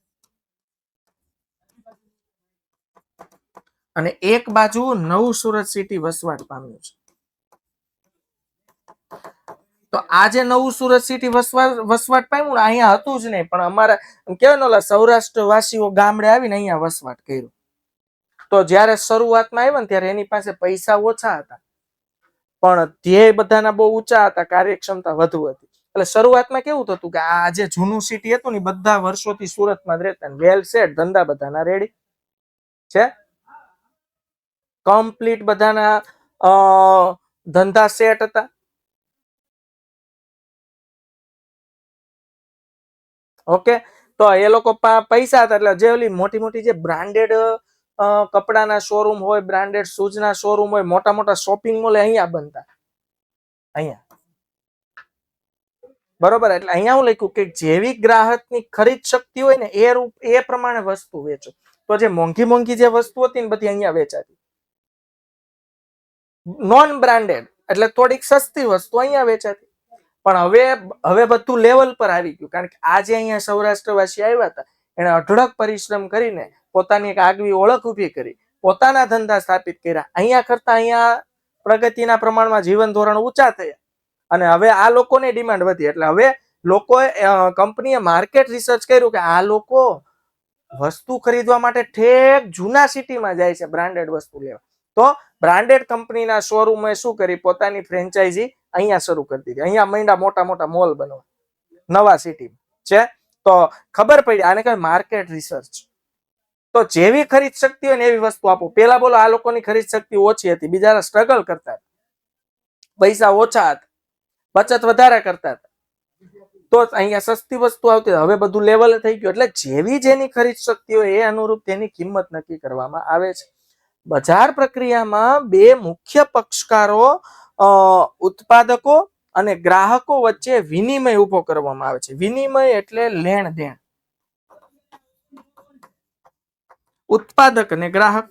અને એક બાજુ નવું સુરત સિટી વસવાટ પામ્યું છે. તો આ જે નવું સુરત સિટી વસવાટ પામ્યું, અહીંયા હતું જ નહીં, પણ અમારા કેવાય ને ઓલા સૌરાષ્ટ્ર વાસીઓ ગામડે આવીને અહીંયા વસવાટ કર્યો. તો જયારે શરૂઆતમાં આવ્યા ને ત્યારે એની પાસે પૈસા ઓછા હતા, પણ ધ્યેય બધાના બહુ ઊંચા હતા, કાર્યક્ષમતા વધુ હતી. એટલે શરૂઆતમાં કેવું થતું કે આ જે જૂનું સિટી હતું ને બધા વર્ષોથી સુરતમાં જ રહેતા, વેલ સેટ, ધંધા બધાના રેડી છે, કમ્પ્લીટ બધાના ધંધા સેટ હતા. ઓકે, તો એ લોકો પૈસા હતા એટલે જે ઓલી મોટી મોટી જે બ્રાન્ડેડ કપડાના શોરૂમ હોય, બ્રાન્ડેડ શૂઝના શોરૂમ હોય, મોટા મોટા શોપિંગ મોલ અહીંયા બનતા, અહીંયા બરોબર. એટલે અહીંયા હું લખ્યું કે જેવી ગ્રાહકની ખરીદ શક્તિ હોય ને એ પ્રમાણે વસ્તુ વેચો. તો જે મોંઘી મોંઘી જે વસ્તુ હતી ને બધી અહીંયા વેચાતી, નોન બ્રાન્ડેડ એટલે થોડીક સસ્તી વસ્તુ અહીંયા વેચાતી. પણ હવે બધું લેવલ પર આવી ગયું, કારણ કે આજે અહીંયા સૌરાષ્ટ્રવાસી આવ્યા હતા, એને અઢળક પરિશ્રમ કરીને પોતાની એક આગવી ઓળખ ઊભી કરી, પોતાના ધંધા સ્થાપિત કર્યા. અહીંયા કરતા અહીંયા પ્રગતિના પ્રમાણમાં જીવન ધોરણ ઊંચા થયા અને હવે આ લોકોની ડિમાન્ડ વધી. એટલે હવે લોકોએ, કંપનીએ માર્કેટ રિસર્ચ કર્યું કે આ લોકો વસ્તુ ખરીદવા માટે ઠેક જૂના સિટીમાં જાય છે બ્રાન્ડેડ વસ્તુ લેવા. તો બ્રાન્ડેડ કંપનીના શોરૂમે શું કરી, પોતાની ફ્રેન્ચાઇઝી અહીંયા શરૂ કરી દીધી. અહીંયા માંડ્યા મોટા મોટા મોલ બનવા નવા સિટી છે. તો ખબર પડી, આને કહેવાય માર્કેટ રિસર્ચ. તો જેવી ખરીદ શક્તિ હોય ને એવી વસ્તુ આપો. પેલા બોલો આ લોકોની ખરીદ શક્તિ ઓછી હતી, બીજા સ્ટ્રગલ કરતા, પૈસા ઓછા હતા, બચત વધારે કરતા હતા, તો અહીંયા સસ્તી વસ્તુ આવતી. હવે બધું લેવલ થઈ ગયું, એટલે જેવી જેની ખરીદ શક્તિ હોય એ અનુરૂપ તેની કિંમત નક્કી કરવામાં આવે છે. બજાર પ્રક્રિયામાં બે મુખ્ય પક્ષકારો, ઉત્પાદકો અને ગ્રાહકો વચ્ચે વિનિમય ઉભો કરવામાં આવે છે. વિનિમય એટલે લેણ દેણ. ઉત્પાદક અને ગ્રાહક.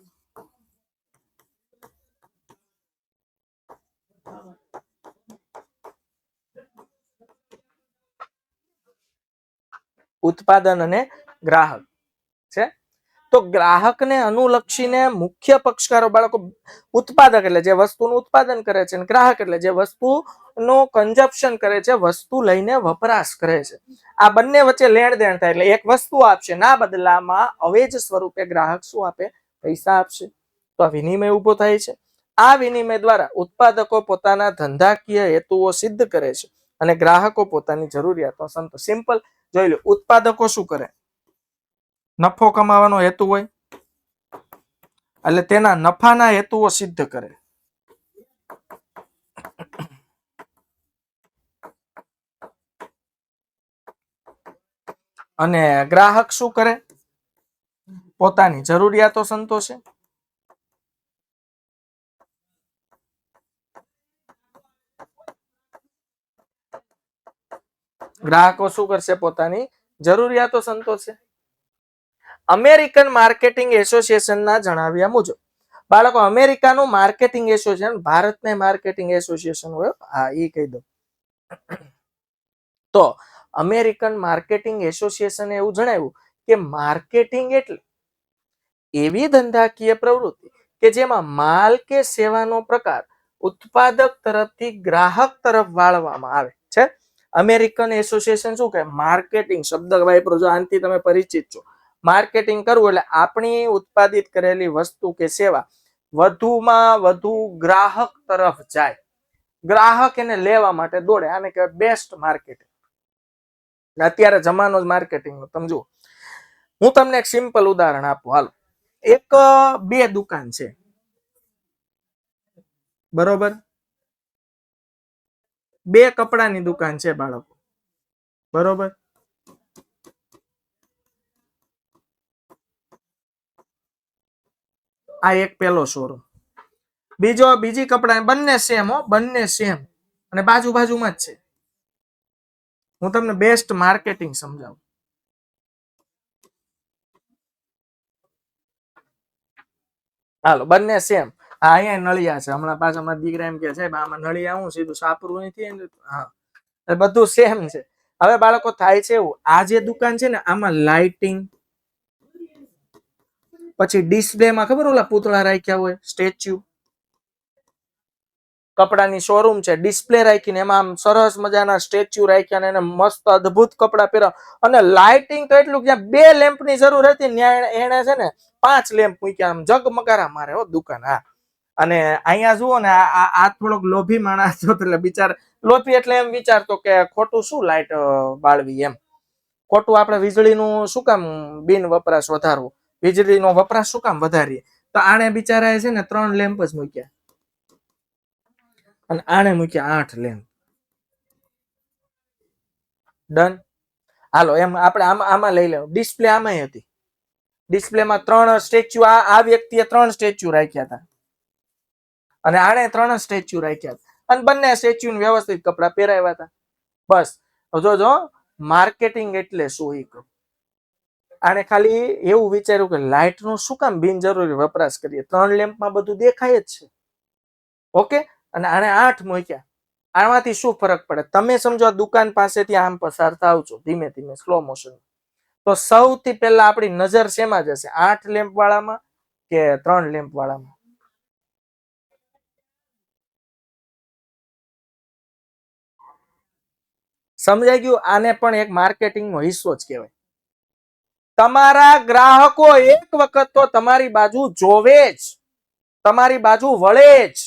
ઉત્પાદન અને ગ્રાહક છે. તો ગ્રાહકને અનુલક્ષીને મુખ્ય પક્ષકારો બાળકો ઉત્પાદક એટલે જે વસ્તુનું ઉત્પાદન કરે છે અને ગ્રાહક એટલે જે વસ્તુનો કન્ઝપ્શન કરે છે, વસ્તુ લઈને વપરાશ કરે છે. આ બંને વચ્ચે લેણ દેણ થાય એટલે એક વસ્તુ આપશે ના બદલામાં અવેજ સ્વરૂપે ગ્રાહક શું આપે? પૈસા આપશે. તો આ વિનિમય ઉભો થાય છે. આ વિનિમય દ્વારા ઉત્પાદકો પોતાના ધંધાકીય હેતુઓ સિદ્ધ કરે છે અને ગ્રાહકો પોતાની જરૂરિયાતો સંતોષે. સિમ્પલ જોઈ લો, ઉત્પાદકો શું કરે? નફો કમાવાનો હેતુ હોય એટલે તેના નફાના હેતુઓ સિદ્ધ કરે. અને ગ્રાહક શું કરે? પોતાની જરૂરિયાતો સંતોષે. ગ્રાહકો શું કરશે? પોતાની જરૂરિયાતો સંતોષે. અમેરિકન માર્કેટિંગ એસોસિએશનના જણાવ્યા મુજબ બાળકો અમેરિકાનું માર્કેટિંગ એસોસિએશન, ભારતને માર્કેટિંગ એસોસિએશન હોય, હા એ કહી દો. તો અમેરિકન માર્કેટિંગ એસોસિએશને એવું જણાવ્યું કે માર્કેટિંગ એટલે એવી ધંધાકીય પ્રવૃત્તિ કે જેમાં માલ કે સેવાનો પ્રકાર ઉત્પાદક તરફથી ગ્રાહક તરફ વાળવામાં આવે છે. અમેરિકન એસોસિએશન શું કહે? માર્કેટિંગ શબ્દ વાપરો છો, આનાથી તમે પરિચિત છો. માર્કેટિંગ કરવું એટલે આપણી ઉત્પાદિત કરેલી વસ્તુ કે સેવા વધુમાં વધુ ગ્રાહક તરફ જાય, ગ્રાહક એને લેવા માટે દોડે. આને કહેવાય બેસ્ટ માર્કેટિંગ. અત્યારે જમાનો જ માર્કેટિંગનો. તમે જુઓ, હું તમને એક સિમ્પલ ઉદાહરણ આપું. હાલો, એક બે દુકાન છે, બરોબર? બે કપડાની દુકાન છે બાળકો, બરોબર? આ એક પેલો શોરૂમ, બીજી કપડા, બંને સેમ હો, બંને સેમ અને બાજુ બાજુમાં જ છે. હું તમને બેસ્ટ માર્કેટિંગ સમજાવું. હાલો, બંને સેમ. હા, અહીંયા નળિયા છે. હમણાં પાછા અમારા દીકરા એમ કે છે આમાં નળિયા હું સીધું સાપરવું નથી. હા, બધું સેમ છે. હવે બાળકો થાય છે એવું, આ જે દુકાન છે ને આમાં લાઇટિંગ, પછી ડિસ્પ્લેમાં ખબર ઓલા પૂતળા રાખ્યા હોય, સ્ટેચ્યુ. કપડાની શોરૂમ છે, ડિસ્પ્લે રાખીને એમાં આમ સરસ મજાના સ્ટેચ્યુ રાખ્યા ને એને મસ્ત અદ્ભુત કપડા પહેરા. અને લાઇટિંગ તો એટલું, જ્યાં બે લેમ્પની જરૂર હતી ત્યાં એને છે ને 5 લેમ્પ મૂક્યા. આમ જગમગારા મારે હો દુકાન. હા, અને અહીંયા જુઓ ને, આ થોડોક લોભી માણસ હતો એટલે બિચાર લોભી એટલે એમ વિચારતો કે ખોટું શું લાઇટ બાળવી, એમ ખોટું આપણે વીજળીનું શું કામ બિન વપરાશ વધારવો, વીજળીનો વપરાશ શું કામ વધારીએ. તો આને બિચારાએ છે ને 3 લેમ્પ જ મૂક્યા અને આને મૂક્યા 8 લેમ્પ. ડન. હાલો, એમ આપણે આમાં લઈ લેવું. ડિસ્પ્લે આમાં હતી. ડિસ્પ્લેમાં 3 સ્ટેચ્યુ, આ વ્યક્તિએ 3 સ્ટેચ્યુ રાખ્યા હતા અને આને 3 સ્ટેચ્યુ રાખ્યા હતા અને બંને સ્ટેચ્યુ વ્યવસ્થિત કપડા પહેરાવ્યા હતા. બસ. જોજો, માર્કેટિંગ એટલે શું? આને ખાલી એવું વિચાર્યું કે લાઇટનો શું કામ બિનજરૂરી વપરાશ કરીએ, 3 લેમ્પમાં બધું દેખાય જ છે. ઓકે. અને આને 8 મૂક્યા. આમાંથી શું ફરક પડે? તમે સમજો, દુકાન પાસેથી આમ પસાર થાવ છો ધીમે ધીમે, સ્લો મોશન, તો સૌથી પહેલા આપણી નજર શેમાં જશે? 8 લેમ્પ વાળામાં કે 3 લેમ્પ વાળામાં? સમજાઈ ગયું? આને પણ એક માર્કેટિંગનો હિસ્સો જ કહેવાય. તમારા ગ્રાહકો એક વખત તો તમારી બાજુ જોવે જ, તમારી બાજુ વળે જ.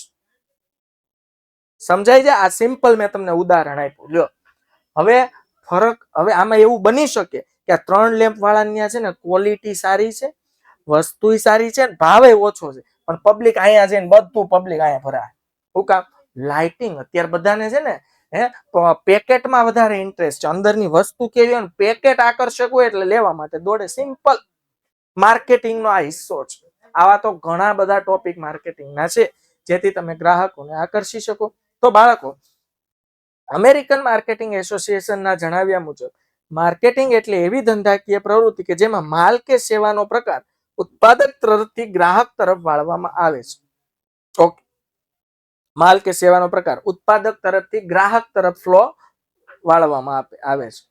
સમજાય છે? આ સિમ્પલ મેં તમને ઉદાહરણ આપ્યું. લ્યો, હવે ફરક, હવે આમાં એવું બની શકે કે આ 3 લેમ્પ વાળાની છે ને ક્વોલિટી સારી છે, વસ્તુ સારી છે, ભાવે ઓછો છે, પણ પબ્લિક અહીંયા જઈને બધું પબ્લિક અહીંયા ભરાય. શું કામ? લાઇટિંગ. અત્યારે બધાને છે ને પેકેટમાં વધારે ઇન્ટરેસ્ટ છે. અંદરની વસ્તુ કેવી હોય ને પેકેટ આકર્ષક હોય એટલે લેવા માટે દોડે. સિમ્પલ માર્કેટિંગનો આ હિસ્સો છે. આવા તો ઘણા બધા ટોપિક માર્કેટિંગના છે જેથી તમે ગ્રાહકોને આકર્ષી શકો. તો બાળકો, અમેરિકન માર્કેટિંગ એસોસિએશનના જણાવ્યા મુજબ માર્કેટિંગ એટલે એવી ધંધાકીય પ્રવૃત્તિ કે જેમાં માલ કે સેવાનો પ્રકાર ઉત્પાદક તરફથી ગ્રાહક તરફ વાળવામાં આવે છે. ઓકે, માલ કે સેવાનો પ્રકાર ઉત્પાદક તરફથી ગ્રાહક તરફ ફ્લો વાળવામાં આવે છે.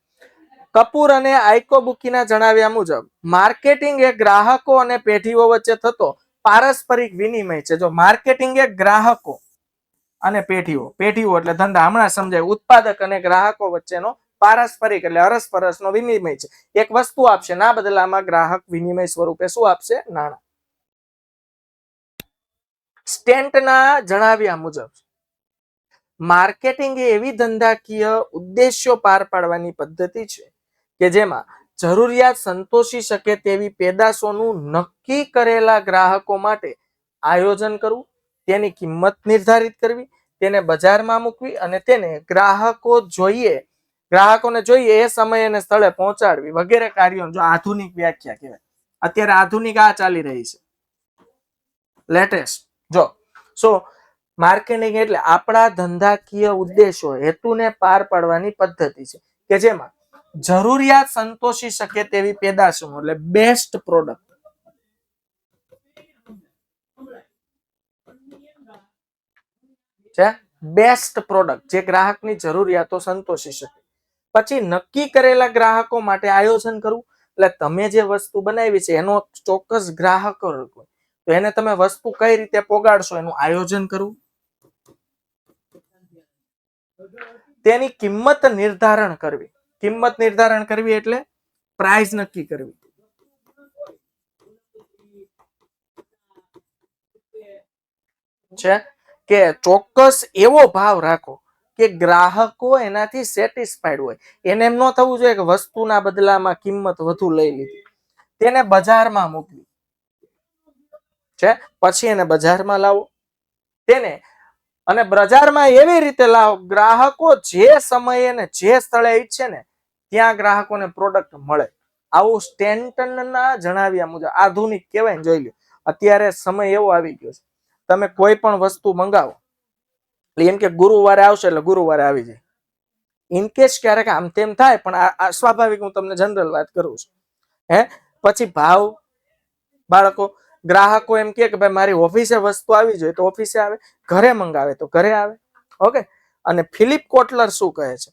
કપૂર અને આઇકોબુકીના જણાવ્યા મુજબ માર્કેટિંગ એ ગ્રાહકો અને પેઢીઓ વચ્ચે થતો પારસ્પરિક વિનિમય છે. જો માર્કેટિંગ એ ગ્રાહકો અને પેઢીઓ એટલે ધંધા, હમણાં સમજાય, ઉત્પાદક અને ગ્રાહકો વચ્ચેનો પારસ્પરિક એટલે અરસપરસનો વિનિમય છે. એક વસ્તુ આપશે, ના બદલામાં ગ્રાહક વિનિમય સ્વરૂપે શું આપશે? નાણાં. સ્ટેન્ટના જણાવ્યા મુજબ માર્કેટિંગ એ એવી ધંધાકીય ઉદ્દેશ્યો પાર પાડવાની પદ્ધતિ છે કે જેમાં જરૂરિયાત સંતોષી શકે તેવી પેદાશોનું નક્કી કરેલા ગ્રાહકો માટે આયોજન કરવું, તેની કિંમત નિર્ધારિત કરવી, તેને બજારમાં મૂકવી અને તેને ગ્રાહકોને જોઈએ એ સમયે અને સ્થળે પહોંચાડવી વગેરે કાર્યો. જો આધુનિક વ્યાખ્યા કહેવાય. અત્યારે આધુનિક આ ચાલી રહી છે, લેટેસ્ટ. જો માર્કેટિંગ એટલે આપણા ધંધાકીય ઉદ્દેશો હેતુને પાર પાડવાની પદ્ધતિ છે કે જેમાં જરૂરિયાત સંતોષી શકે તેવી પેદાશો એટલે બેસ્ટ પ્રોડક્ટ છે, બેસ્ટ પ્રોડક્ટ જે ગ્રાહકની જરૂરિયાતો સંતોષી શકે. પછી નક્કી કરેલા ગ્રાહકો માટે આયોજન કરવું, એટલે તમે જે વસ્તુ બનાવી છે એનો ચોક્કસ ગ્રાહક હોય તો એને તમે વસ્તુ કઈ રીતે પોગાડશો એનું આયોજન કરવું. તેની કિંમત નિર્ધારણ કરવી. કિંમત નિર્ધારણ કરવી એટલે પ્રાઇસ નક્કી કરવી છે કે ચોક્કસ એવો ભાવ રાખો કે ગ્રાહકો એનાથી સેટિસ્ફાઈડ હોય. એને એમ ન થવું જોઈએ કે વસ્તુના બદલામાં કિંમત વધુ લઈ લીધી. તેને બજારમાં મૂકવી છે, પછી એને બજારમાં લાવો, તેને અને બજારમાં એવી રીતે લાવો ગ્રાહકો જે સમયે ને જે સ્થળે ઈચ્છે ને ત્યાં ગ્રાહકોને પ્રોડક્ટ મળે. આવું સ્ટેન્ટનના જણાવ્યા મુજબ આધુનિક કહેવાય ને, જોઈ લો. અત્યારે સમય એવો આવી ગયો છે, તમે કોઈ પણ વસ્તુ મંગાવો એમ કે ગુરુવારે આવશે એટલે ગુરુવારે આવી જાય. ઇનકેસ ક્યારેક આમ તેમ થાય, પણ આ સ્વાભાવિક, હું તમને જનરલ વાત કરું છું. પછી ભાવ બાળકો ગ્રાહકો એમ કે ભાઈ મારી ઓફિસે વસ્તુ આવી જોઈએ તો ઓફિસે આવે, ઘરે મંગાવે તો ઘરે આવે. ઓકે. અને ફિલિપ કોટલર શું કહે છે?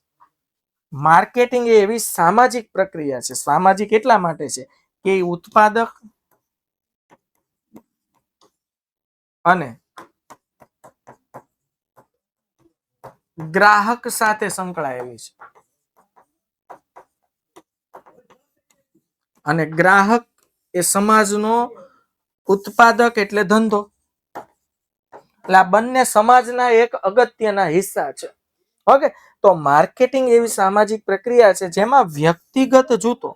માર્કેટિંગ એ એવી સામાજિક પ્રક્રિયા છે. સામાજિક એટલા માટે છે કે ઉત્પાદક અને ગ્રાહક સાથે સંકળાયેલી છે. અને ગ્રાહક એ સમાજનો, ઉત્પાદક એટલે ધંધો, એટલે આ બંને સમાજના એક અગત્યના હિસ્સા છે. ઓકે. તો માર્કેટિંગ એવી સામાજિક પ્રક્રિયા છે જેમાં વ્યક્તિગત જૂથો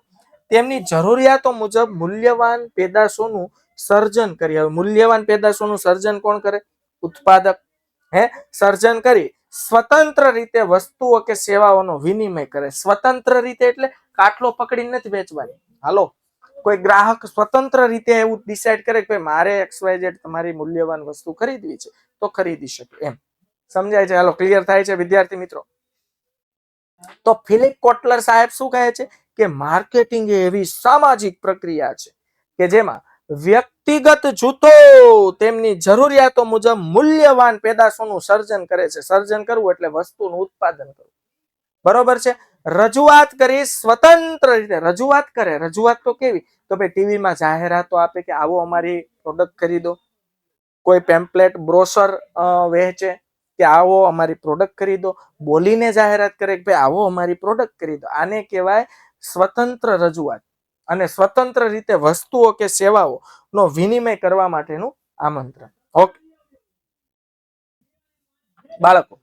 તેમની જરૂરિયાતો મુજબ મૂલ્યવાન પેદાશોનું સર્જન કરી. હવે મૂલ્યવાન પેદાશોનું સર્જન કોણ કરે? ઉત્પાદક. સર્જન કરી સ્વતંત્ર રીતે વસ્તુઓ કે સેવાઓનો વિનિમય કરે. સ્વતંત્ર રીતે એટલે કાટલો પકડી નથી વેચવાની. હાલો, કોઈ ગ્રાહક સ્વતંત્ર રીતે એવું ડિસાઈડ કરે કે મારે XYZ તમારી મૂલ્યવાન વસ્તુ ખરીદવી છે તો ખરીદી શકે. એમ સમજાય છે? હાલો, ક્લિયર થાય છે વિદ્યાર્થી મિત્રો? તો ફિલિપ કોટલર સાહેબ શું કહે છે કે માર્કેટિંગ એ એવી સામાજિક પ્રક્રિયા છે કે જેમાં વ્યક્તિગત જૂથો તેમની જરૂરિયાતો મુજબ મૂલ્યવાન પેદાશોનું સર્જન કરે છે. સર્જન કરવું એટલે વસ્તુનું ઉત્પાદન કરવું. બરોબર છે? રજૂઆત કરી સ્વતંત્ર રીતે. રજૂઆત કરે. રજૂઆત તો કેવી? તો ભાઈ ટીવીમાં જાહેરાતો આપે કે આવો અમારી પ્રોડક્ટ ખરીદો. કોઈ પેમ્પલેટ બ્રોશર વહેંચે કે આવો અમારી પ્રોડક્ટ ખરીદો. બોલીને જાહેરાત કરે કે ભાઈ આવો અમારી પ્રોડક્ટ ખરીદો. આને કહેવાય સ્વતંત્ર રજૂઆત. અને સ્વતંત્ર રીતે વસ્તુઓ કે સેવાઓ નો વિનિમય કરવા માટેનું આમંત્રણ. ઓકે બાળકો,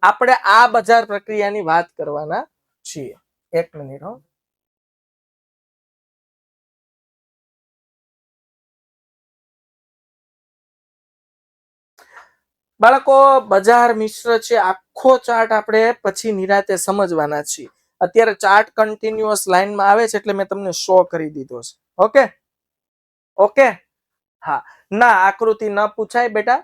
આપણે આ બજાર પ્રક્રિયાની વાત કરવાના છીએ. એક મિનિટ. બાળકો, બજાર મિશ્ર છે. આખો ચાર્ટ આપણે પછી નિરાતે સમજવાના છીએ. અત્યારે ચાર્ટ કન્ટિન્યુઅસ લાઈનમાં આવે છે એટલે મેં તમને શો કરી દીધો છે. Okay okay. હા, ના આકૃતિ ન પૂછાય બેટા.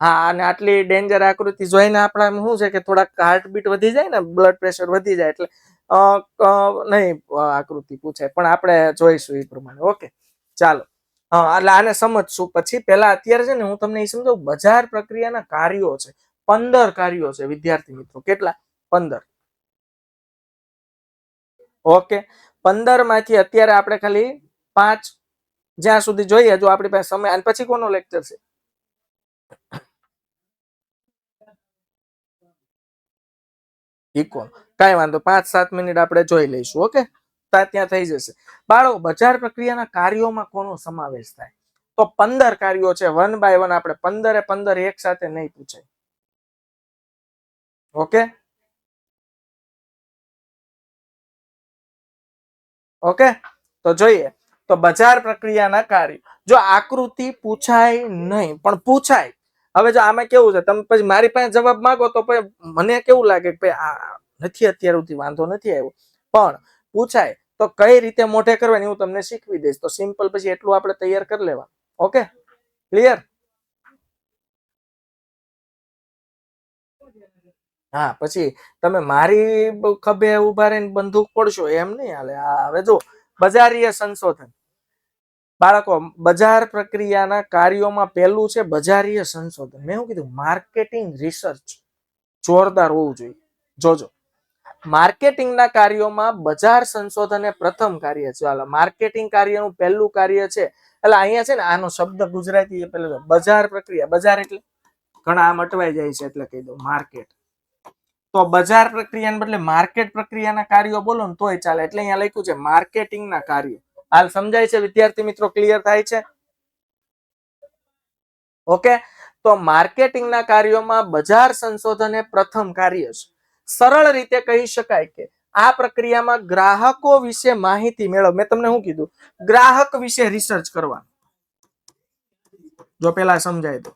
હા, અને આટલી ડેન્જર આકૃતિ જોઈને આપણા શું છે કે થોડાક હાર્ટબીટ વધી જાય ને, બ્લડ પ્રેશર વધી જાય, એટલે નહીં આકૃતિ પૂછાય, પણ આપણે જોઈશું એ પ્રમાણે. ઓકે ચાલો. હા, એટલે આને સમજશું પછી. પહેલા અત્યારે છે ને હું તમને એ સમજાવું. બજાર પ્રક્રિયાના કાર્યો છે, 15 કાર્યો છે વિદ્યાર્થી મિત્રો. કેટલા? 15. ઓકે, 15 માંથી અત્યારે આપણે ખાલી 5 જ્યાં સુધી જોઈએ, જો આપણી પાસે સમય. અને પછી કોનો લેક્ચર છે? ઇકો. કઈ વાંધો, 5-7 મિનિટ આપણે જોઈ લઈશું. ઓકે, ત્યાં થઈ જશે. બાળકો, બજાર પ્રક્રિયાના કાર્યોમાં કોનો સમાવેશ થાય? તો 15 કાર્યો છે. 1 બાય 1 આપણે 15 એક સાથે નહીં પૂછાય. ઓકે ઓકે, તો જોઈએ. તો બજાર પ્રક્રિયાના કાર્ય, જો આકૃતિ પૂછાય નહીં પણ પૂછાય. હવે જો આમાં કેવું છે, તમે પછી મારી પાસે જવાબ માંગો તો પછી મને કેવું લાગે કે આ નથી, અત્યાર સુધી વાંધો નથી આવ્યો, પણ પૂછાય તો કઈ રીતે મોઢે કરવાની હું તમને શીખવી દઈશ. તો સિમ્પલ પછી એટલું આપણે તૈયાર કરી લેવા. Okay, clear? હા, પછી તમે મારી ખભે ઉભા રહીને બંદૂક પડશો એમ નહીં હાલે. હવે જો બજારીય સંશોધન, બાળકો, બજાર પ્રક્રિયાના કાર્યોમાં પહેલું છે બજારીય સંશોધન. મેં શું કીધું? માર્કેટિંગ રિસર્ચ જોરદાર હોવું જોઈએ. જોજો, માર્કેટિંગના કાર્યોમાં બજાર સંશોધન એ પ્રથમ કાર્ય છે. હાલો, માર્કેટિંગ કાર્યનું પહેલું કાર્ય છે. એટલે અહીંયા છે ને આનો શબ્દ ગુજરાતી પેલો બજાર પ્રક્રિયા. બજાર એટલે ઘણા આમ અટવાઈ જાય છે, એટલે કહી દઉં માર્કેટ. તો બજાર પ્રક્રિયાને બદલે માર્કેટ પ્રક્રિયાના કાર્યો બોલો ને તોય ચાલે. એટલે અહીંયા લખ્યું છે માર્કેટિંગના કાર્યો. હાલ સમજાય છે વિદ્યાર્થી મિત્રો? ક્લિયર થાય છે? ઓકે, તો માર્કેટિંગના કાર્યોમાં બજાર સંશોધન એ પ્રથમ કાર્ય છે. સરળ રીતે કહી શકાય કે આ પ્રક્રિયામાં ગ્રાહકો વિશે માહિતી મેળવ. મેં તમને શું કીધું? ગ્રાહક વિશે રિસર્ચ કરવા. જો પેલા સમજાય તો,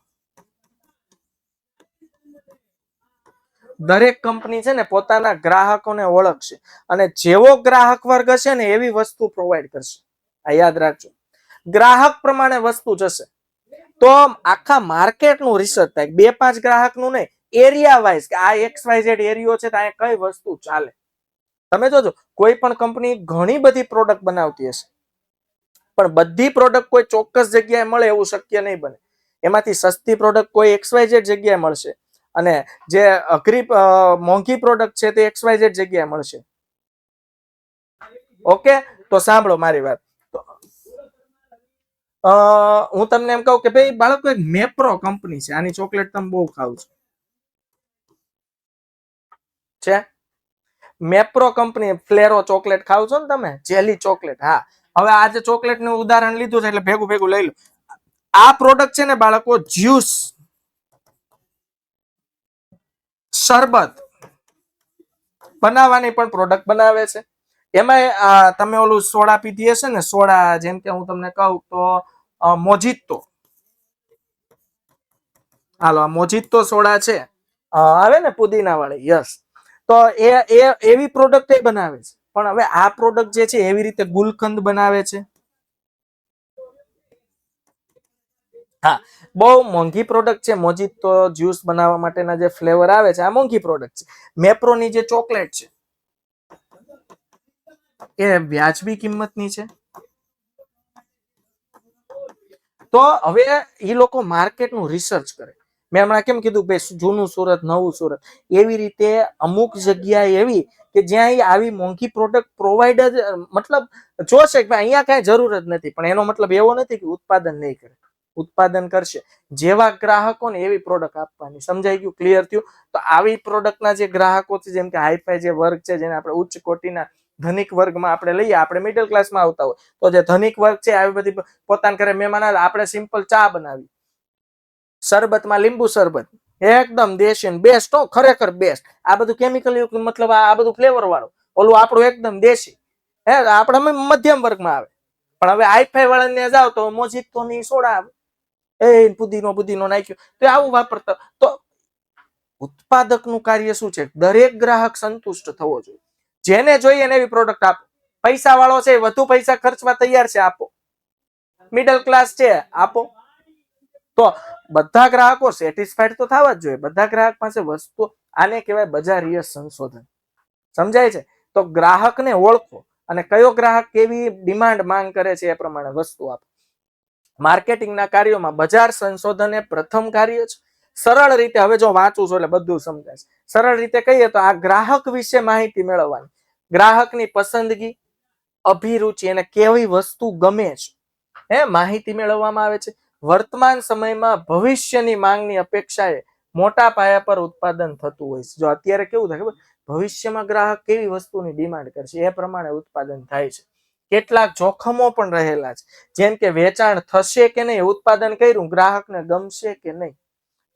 દરેક કંપની છે ને પોતાના ગ્રાહકોને ઓળખશે અને જેવો ગ્રાહક વર્ગ હશે ને એવી વસ્તુ પ્રોવાઈડ કરશે. આ યાદ રાખજો. ગ્રાહક પ્રમાણે વસ્તુ જશે. તો આખા માર્કેટનું રિસર્ચ થાય. 2-5 ગ્રાહકનું નહીં, એરિયા વાઇઝ કે આ XYZ એરિયો છે તો અહીંયા કઈ વસ્તુ ચાલે. તમે જોજો, કોઈ પણ કંપની ઘણી બધી પ્રોડક્ટ બનાવતી હશે, પણ બધી પ્રોડક્ટ કોઈ ચોક્કસ જગ્યાએ મળે એવું શક્ય નહીં બને. એમાંથી સસ્તી પ્રોડક્ટ કોઈ XYZ જગ્યાએ મળશે અને જે અઘરી મોંઘી પ્રોડક્ટ છે તે XYZ જગ્યાએ મળશે. ઓકે, તો સાંભળો મારી વાત. હું તમને એમ કહું કે ભાઈ બાળકો, એક મેપ્રો કંપની છે. આની ચોકલેટ તમે બહુ ખાવ છો. મેપ્રો કંપની, ફ્લેરો ચોકલેટ ખાવ છો ને તમે? Jelly chocolate. હા, હવે આ જે ચોકલેટ નું ઉદાહરણ લીધું છે એટલે ભેગું ભેગું લઈ લો. આ પ્રોડક્ટ છે ને બાળકો, જ્યુસ, શરબત બનાવવાની પણ પ્રોડક્ટ બનાવે છે. એમાં તમે ઓલું સોડા પીધી હશે ને, સોડા, જેમ કે હું તમને કહું તો મોજીતો. હાલો, આ મોજીતો સોડા છે, આવે ને પુદીના વાળી. યસ, તો એવી પ્રોડક્ટ એ બનાવે છે. પણ હવે આ પ્રોડક્ટ જે છે એવી રીતે ગુલકંદ બનાવે છે. હા, બહુ મોંઘી પ્રોડક્ટ છે. મોજીતો જ્યુસ બનાવવા માટેના જે ફ્લેવર આવે છે, આ મોંઘી પ્રોડક્ટ છે. મેપ્રોની જે ચોકલેટ છે એ વ્યાજબી કિંમતની છે. તો હવે એ લોકો માર્કેટનું રિસર્ચ કરે. મેં હમણાં કેમ કીધું ભાઈ, જૂનું સુરત, નવું સુરત, એવી રીતે અમુક જગ્યા એવી કે જ્યાં આવી મોંઘી પ્રોડક્ટ પ્રોવાઈડ જ, મતલબ જોશે કે અહીંયા કઈ જરૂર જ નથી, પણ એનો મતલબ એવો નથી કે ઉત્પાદન નહીં કરે. ઉત્પાદન કરશે. જેવા ગ્રાહકો ને એવી પ્રોડક્ટ આપવાની. સમજાઈ ગયું? ક્લિયર થયું? તો આવી પ્રોડક્ટના જે ગ્રાહકો છે, જેમ કે હાઈફાઈ જે વર્ગ છે, જેને આપણે ઉચ્ચ કોટીના ધનિક વર્ગમાં આપણે લઈએ, આપણે મિડલ ક્લાસમાં આવતા હોય, તો જે ધનિક વર્ગ છે આવી બધી પોતાના ઘરે મહેમાન આવે, આપણે સિમ્પલ ચા બનાવી, શરબતમાં લીંબુ શરબત, એકદમ દેશી બેસ્ટ, ખરેખર બેસ્ટ. આ બધું કેમિકલ યુક્ત, મતલબ આ બધું ફ્લેવર વાળું. ઓલું આપણું એકદમ દેશી. આપણે મધ્યમ વર્ગમાં આવે. પણ હવે હાઈફાઈ વાળાને જાવ તો મોજીતો ની સોડા આવે, પુદીનો નાખ્યો, તો આવું વાપરતા. તો ઉત્પાદકનું કાર્ય શું છે? દરેક ગ્રાહક સંતુષ્ટ થવો જોઈએ. જેને જોઈએ ને એવી પ્રોડક્ટ આપો. પૈસા વાળો છે, વધુ પૈસા ખર્ચવા તૈયાર છે, આપો. મિડલ ક્લાસ છે, આપો. તો બધા ગ્રાહકો સેટિસ્ફાઈડ તો થવા જ જોઈએ. બધા ગ્રાહક પાસે વસ્તુ, આને કહેવાય બજારીય સંશોધન. સમજાય છે? તો ગ્રાહકને ઓળખો અને કયો ગ્રાહક કેવી ડિમાન્ડ માંગ કરે છે એ પ્રમાણે વસ્તુ આપો. માર્કેટિંગના કાર્યોમાં બજાર સંશોધન એ પ્રથમ કાર્ય છે. સરળ રીતે હવે જો વાંચું છું એટલે બધું સમજાય છે. સરળ રીતે કહીએ તો આ ગ્રાહક વિશે માહિતી મેળવવાની, ગ્રાહકની પસંદગી, અભિરુચિ અને કેવી વસ્તુ ગમે છે માહિતી મેળવવામાં આવે છે. વર્તમાન સમયમાં ભવિષ્યની માંગની અપેક્ષાએ મોટા પાયા પર ઉત્પાદન થતું હોય છે. જો અત્યારે કેવું થાય ખબર, ભવિષ્યમાં ગ્રાહક કેવી વસ્તુની ડિમાન્ડ કરશે એ પ્રમાણે ઉત્પાદન થાય છે. કેટલાક જોખમો પણ રહેલા છે, જેમ કે વેચાણ થશે કે નહીં, ઉત્પાદન કર્યું ગ્રાહકને ગમશે કે નહીં,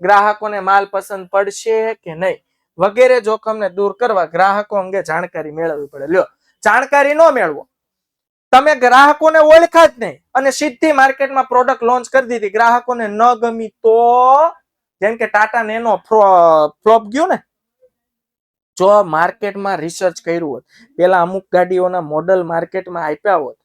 ગ્રાહકોને માલ પસંદ પડશે કે નહીં, વગેરે જોખમને દૂર કરવા ગ્રાહકો અંગે જાણકારી મેળવવી પડે. લ્યો, જાણકારી ન મેળવો, તમે ગ્રાહકોને ઓળખા જ નહીં અને સીધી માર્કેટમાં પ્રોડક્ટ લોન્ચ કરી દીધી, ગ્રાહકોને ન ગમી તો, જેમ કે ટાટા નેનો ફ્લોપ ગયું ને, જો માર્કેટમાં રિસર્ચ કર્યું હોત, પેલા અમુક ગાડીઓના મોડલ માર્કેટમાં આપ્યા હોત,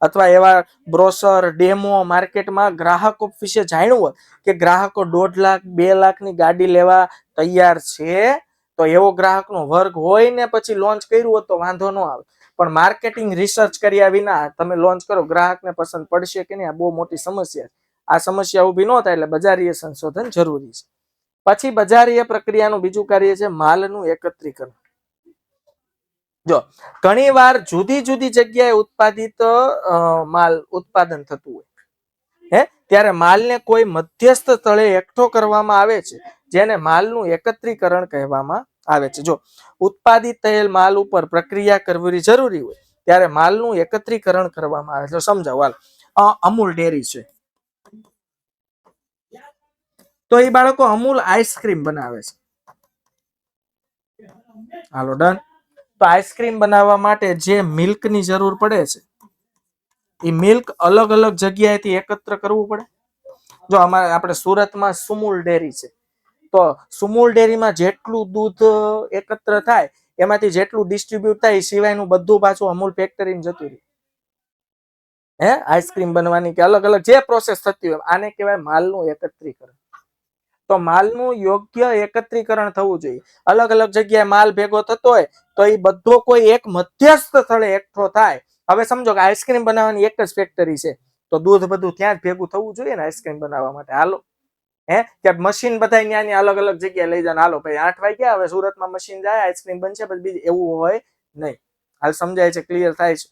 અથવા એવા બ્રોશર ડેમો માર્કેટમાં ગ્રાહકો વિશે જાણ્યું હોત કે ગ્રાહકો 1.5 લાખ 2 લાખની ગાડી લેવા તૈયાર છે, તો એવો ગ્રાહકનો વર્ગ હોય ને પછી લોન્ચ કર્યું હોત તો વાંધો ન આવે. પણ માર્કેટિંગ રિસર્ચ કર્યા વિના તમે લોન્ચ કરો, ગ્રાહકને પસંદ પડશે કે નહીં, આ બહુ મોટી સમસ્યા છે. આ સમસ્યા ઊભી ન થાય એટલે બજારીય સંશોધન જરૂરી છે. પછી બજારીય પ્રક્રિયાનું બીજું કાર્ય છે માલનું એકત્રીકરણ. જો ઘણી વાર જુદી જુદી જગ્યાએ ઉત્પાદિત માલ ઉત્પાદન થતું હોય, ત્યારે માલને કોઈ મધ્યસ્થ સ્થળે એકઠો કરવામાં આવે છે, જેને માલનું એકત્રીકરણ કહેવામાં આવે છે. જો ઉત્પાદિત થયેલ માલ ઉપર પ્રક્રિયા કરવી જરૂરી હોય ત્યારે માલનું એકત્રીકરણ કરવામાં આવે છે. સમજાવો હાલ. અમૂલ ડેરી છે, તો એ બાળકો અમૂલ આઈસ્ક્રીમ બનાવે છે. હાલો ડન. તો આઈસ્ક્રીમ બનાવવા માટે જે મિલ્કની જરૂર પડે છે, એ મિલ્ક અલગ અલગ જગ્યાએથી એકત્ર કરવું પડે. જો આપણે સુરતમાં સુમૂલ ડેરી છે, તો સુમૂલ ડેરીમાં જેટલું દૂધ એકત્ર થાય એમાંથી જેટલું ડિસ્ટ્રીબ્યુટ થાય એ સિવાયનું બધું પાછું અમૂલ ફેક્ટરીમાં જતું રહે. આઈસ્ક્રીમ બનવાની કે અલગ અલગ જે પ્રોસેસ થતી હોય, આને કહેવાય માલનું એકત્રીકરણ. તો માલનું યોગ્ય એકત્રીકરણ થવું જોઈએ. અલગ અલગ જગ્યાએ માલ ભેગો થતો હોય તો એ બધો કોઈ એક મધ્યસ્થ સ્થળે એકઠો થાય. હવે સમજો કે આઈસ્ક્રીમ બનાવવાની એક જ ફેક્ટરી છે, તો દૂધ બધું ત્યાં જ ભેગું થવું જોઈએ ને આઈસ્ક્રીમ બનાવવા માટે. હાલો, કે મશીન બધા ત્યાં અલગ અલગ જગ્યાએ લઈ જાય, હાલો ભાઈ 8 વાગ્યા હવે સુરતમાં મશીન જાય, આઈસ્ક્રીમ બનશે, પછી એવું હોય નહીં. હાલ સમજાય છે, ક્લિયર થાય છે.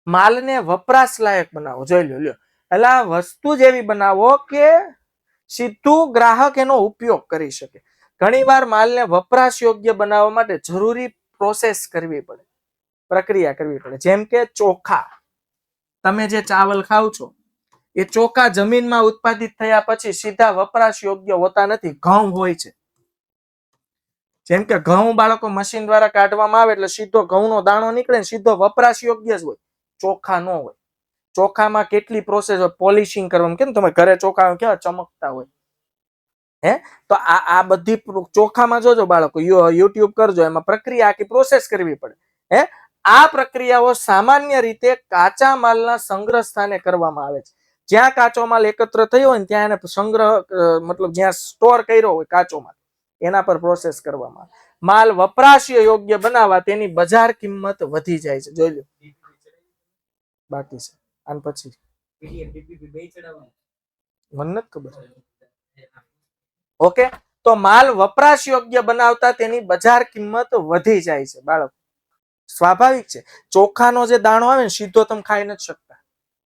માલને વપરાશ લાયક બનાવો. જોઈ લ્યો, એટલે આ વસ્તુ જ એવી બનાવો કે સીધું ગ્રાહક એનો ઉપયોગ કરી શકે. ઘણીવાર માલને વપરાશ યોગ્ય બનાવવા માટે જરૂરી પ્રોસેસ કરવી પડે, પ્રક્રિયા કરવી પડે. જેમ કે ચોખા, તમે જે ચાવલ ખાવ છો એ ચોખા જમીનમાં ઉત્પાદિત થયા પછી સીધા વપરાશ યોગ્ય હોતા નથી. ઘઉં હોય છે, જેમ કે ઘઉં બાળકો મશીન દ્વારા કાઢવામાં આવે એટલે સીધો ઘઉંનો દાણો નીકળે ને સીધો વપરાશ યોગ્ય જ હોય. ચોખા ન હોય. ચોખામાં કેટલી પ્રોસેસ હોય, પોલિશિંગ કરવાનું, કેમ તમે ઘરે ચોખા કેવા ચમકતા હોય, તો આ બધી ચોખામાં જોજો બાળકો, યુટ્યુબ કરજો, એમાં પ્રક્રિયા આખી પ્રોસેસ કરવી પડે. આ પ્રક્રિયાઓ સામાન્ય રીતે કાચા માલના સંગ્રહ સ્થાને કરવામાં આવે છે. જ્યાં કાચો માલ એકત્ર થયો હોય ને ત્યાં એને સંગ્રહ, મતલબ જ્યાં સ્ટોર કર્યો હોય કાચો માલ, એના પર પ્રોસેસ કરવામાં આવે. માલ વપરાશ યોગ્ય બનાવવા તેની બજાર કિંમત વધી જાય છે. જોઈ લો, બાકી છે આન પછી મને નથી ખબર. ઓકે, તો માલ વપરાશ યોગ્ય બનાવતા તેની બજાર કિંમત વધી જાય છે. બાળક સ્વાભાવિક છે, ચોખાનો જે દાણો આવે ને સીધો તમે ખાઈ નથી શકતા,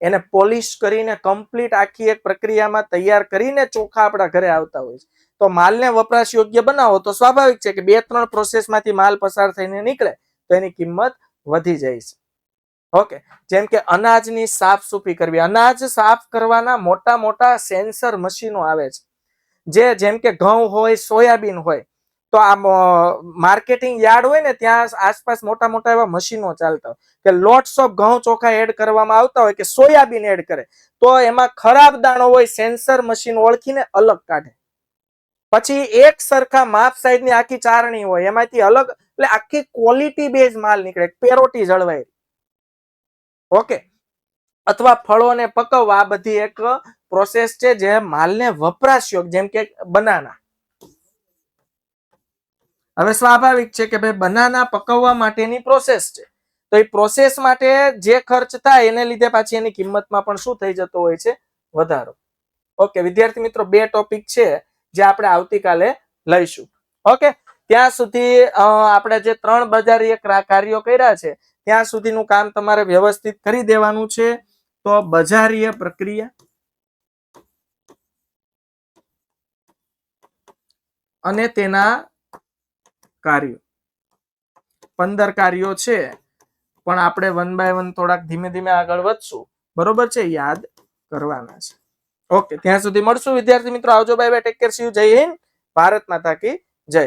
એને પોલિશ કરીને કમ્પ્લીટ આખી એક પ્રક્રિયામાં તૈયાર કરીને ચોખા આપણા ઘરે આવતા હોય છે. તો માલને વપરાશ યોગ્ય બનાવો તો સ્વાભાવિક છે કે 2-3 પ્રોસેસમાંથી માલ પસાર થઈને નીકળે તો એની કિંમત વધી જાય છે. ઓકે, જેમ કે અનાજની સાફ સૂફી કરવી. અનાજ સાફ કરવાના મોટા મોટા સેન્સર મશીનો આવે છે, જેમ કે ઘઉં હોય, સોયાબીન હોય, તો આ માર્કેટિંગ યાર્ડ હોય ને ત્યાં આસપાસ મોટા મોટા એવા મશીનો ચાલતા હોય કે લોટ્સ ઓફ ઘઉં ચોખા એડ કરવામાં આવતા હોય કે સોયાબીન એડ કરે તો એમાં ખરાબ દાણો હોય, સેન્સર મશીન ઓળખીને અલગ કાઢે. પછી એક સરખા માપ સાઈઝની આખી ચારણી હોય, એમાંથી અલગ, એટલે આખી ક્વોલિટી બેઝ માલ નીકળે, પેરોટી જળવાય. ઓકે, અથવા ફળોને પકવવા, આ બધી એક પ્રોસેસ છે જે માલને વપરાશ યોગ્ય, જેમ કે બનાના. હવે સ્વાભાવિક છે કે ભાઈ બનાના પકવવા માટેની પ્રોસેસ છે, તો એ પ્રોસેસ માટે જે ખર્ચ થાય એને લીધે પાછી એની કિંમતમાં પણ શું થઈ જતો હોય છે? વધારો. ઓકે વિદ્યાર્થી મિત્રો, 2 ટોપિક છે જે આપણે આવતીકાલે લઈશું. ઓકે, ત્યાં સુધી આપણે જે 3 બજારીય કાર્યો કર્યા છે ત્યાં સુધીનું કામ તમારે વ્યવસ્થિત કરી દેવાનું છે. તો બજારીય પ્રક્રિયા અને તેના કાર્યો, 15 કાર્યો છે, પણ આપણે 1 બાય 1 થોડાક ધીમે ધીમે આગળ વધશું. બરોબર છે, યાદ કરવાના છે. ઓકે, ત્યાં સુધી મળશું વિદ્યાર્થી મિત્રો. આવજો, bye bye, take care, C you, જય હિન્દ, ભારત માતા કી જય.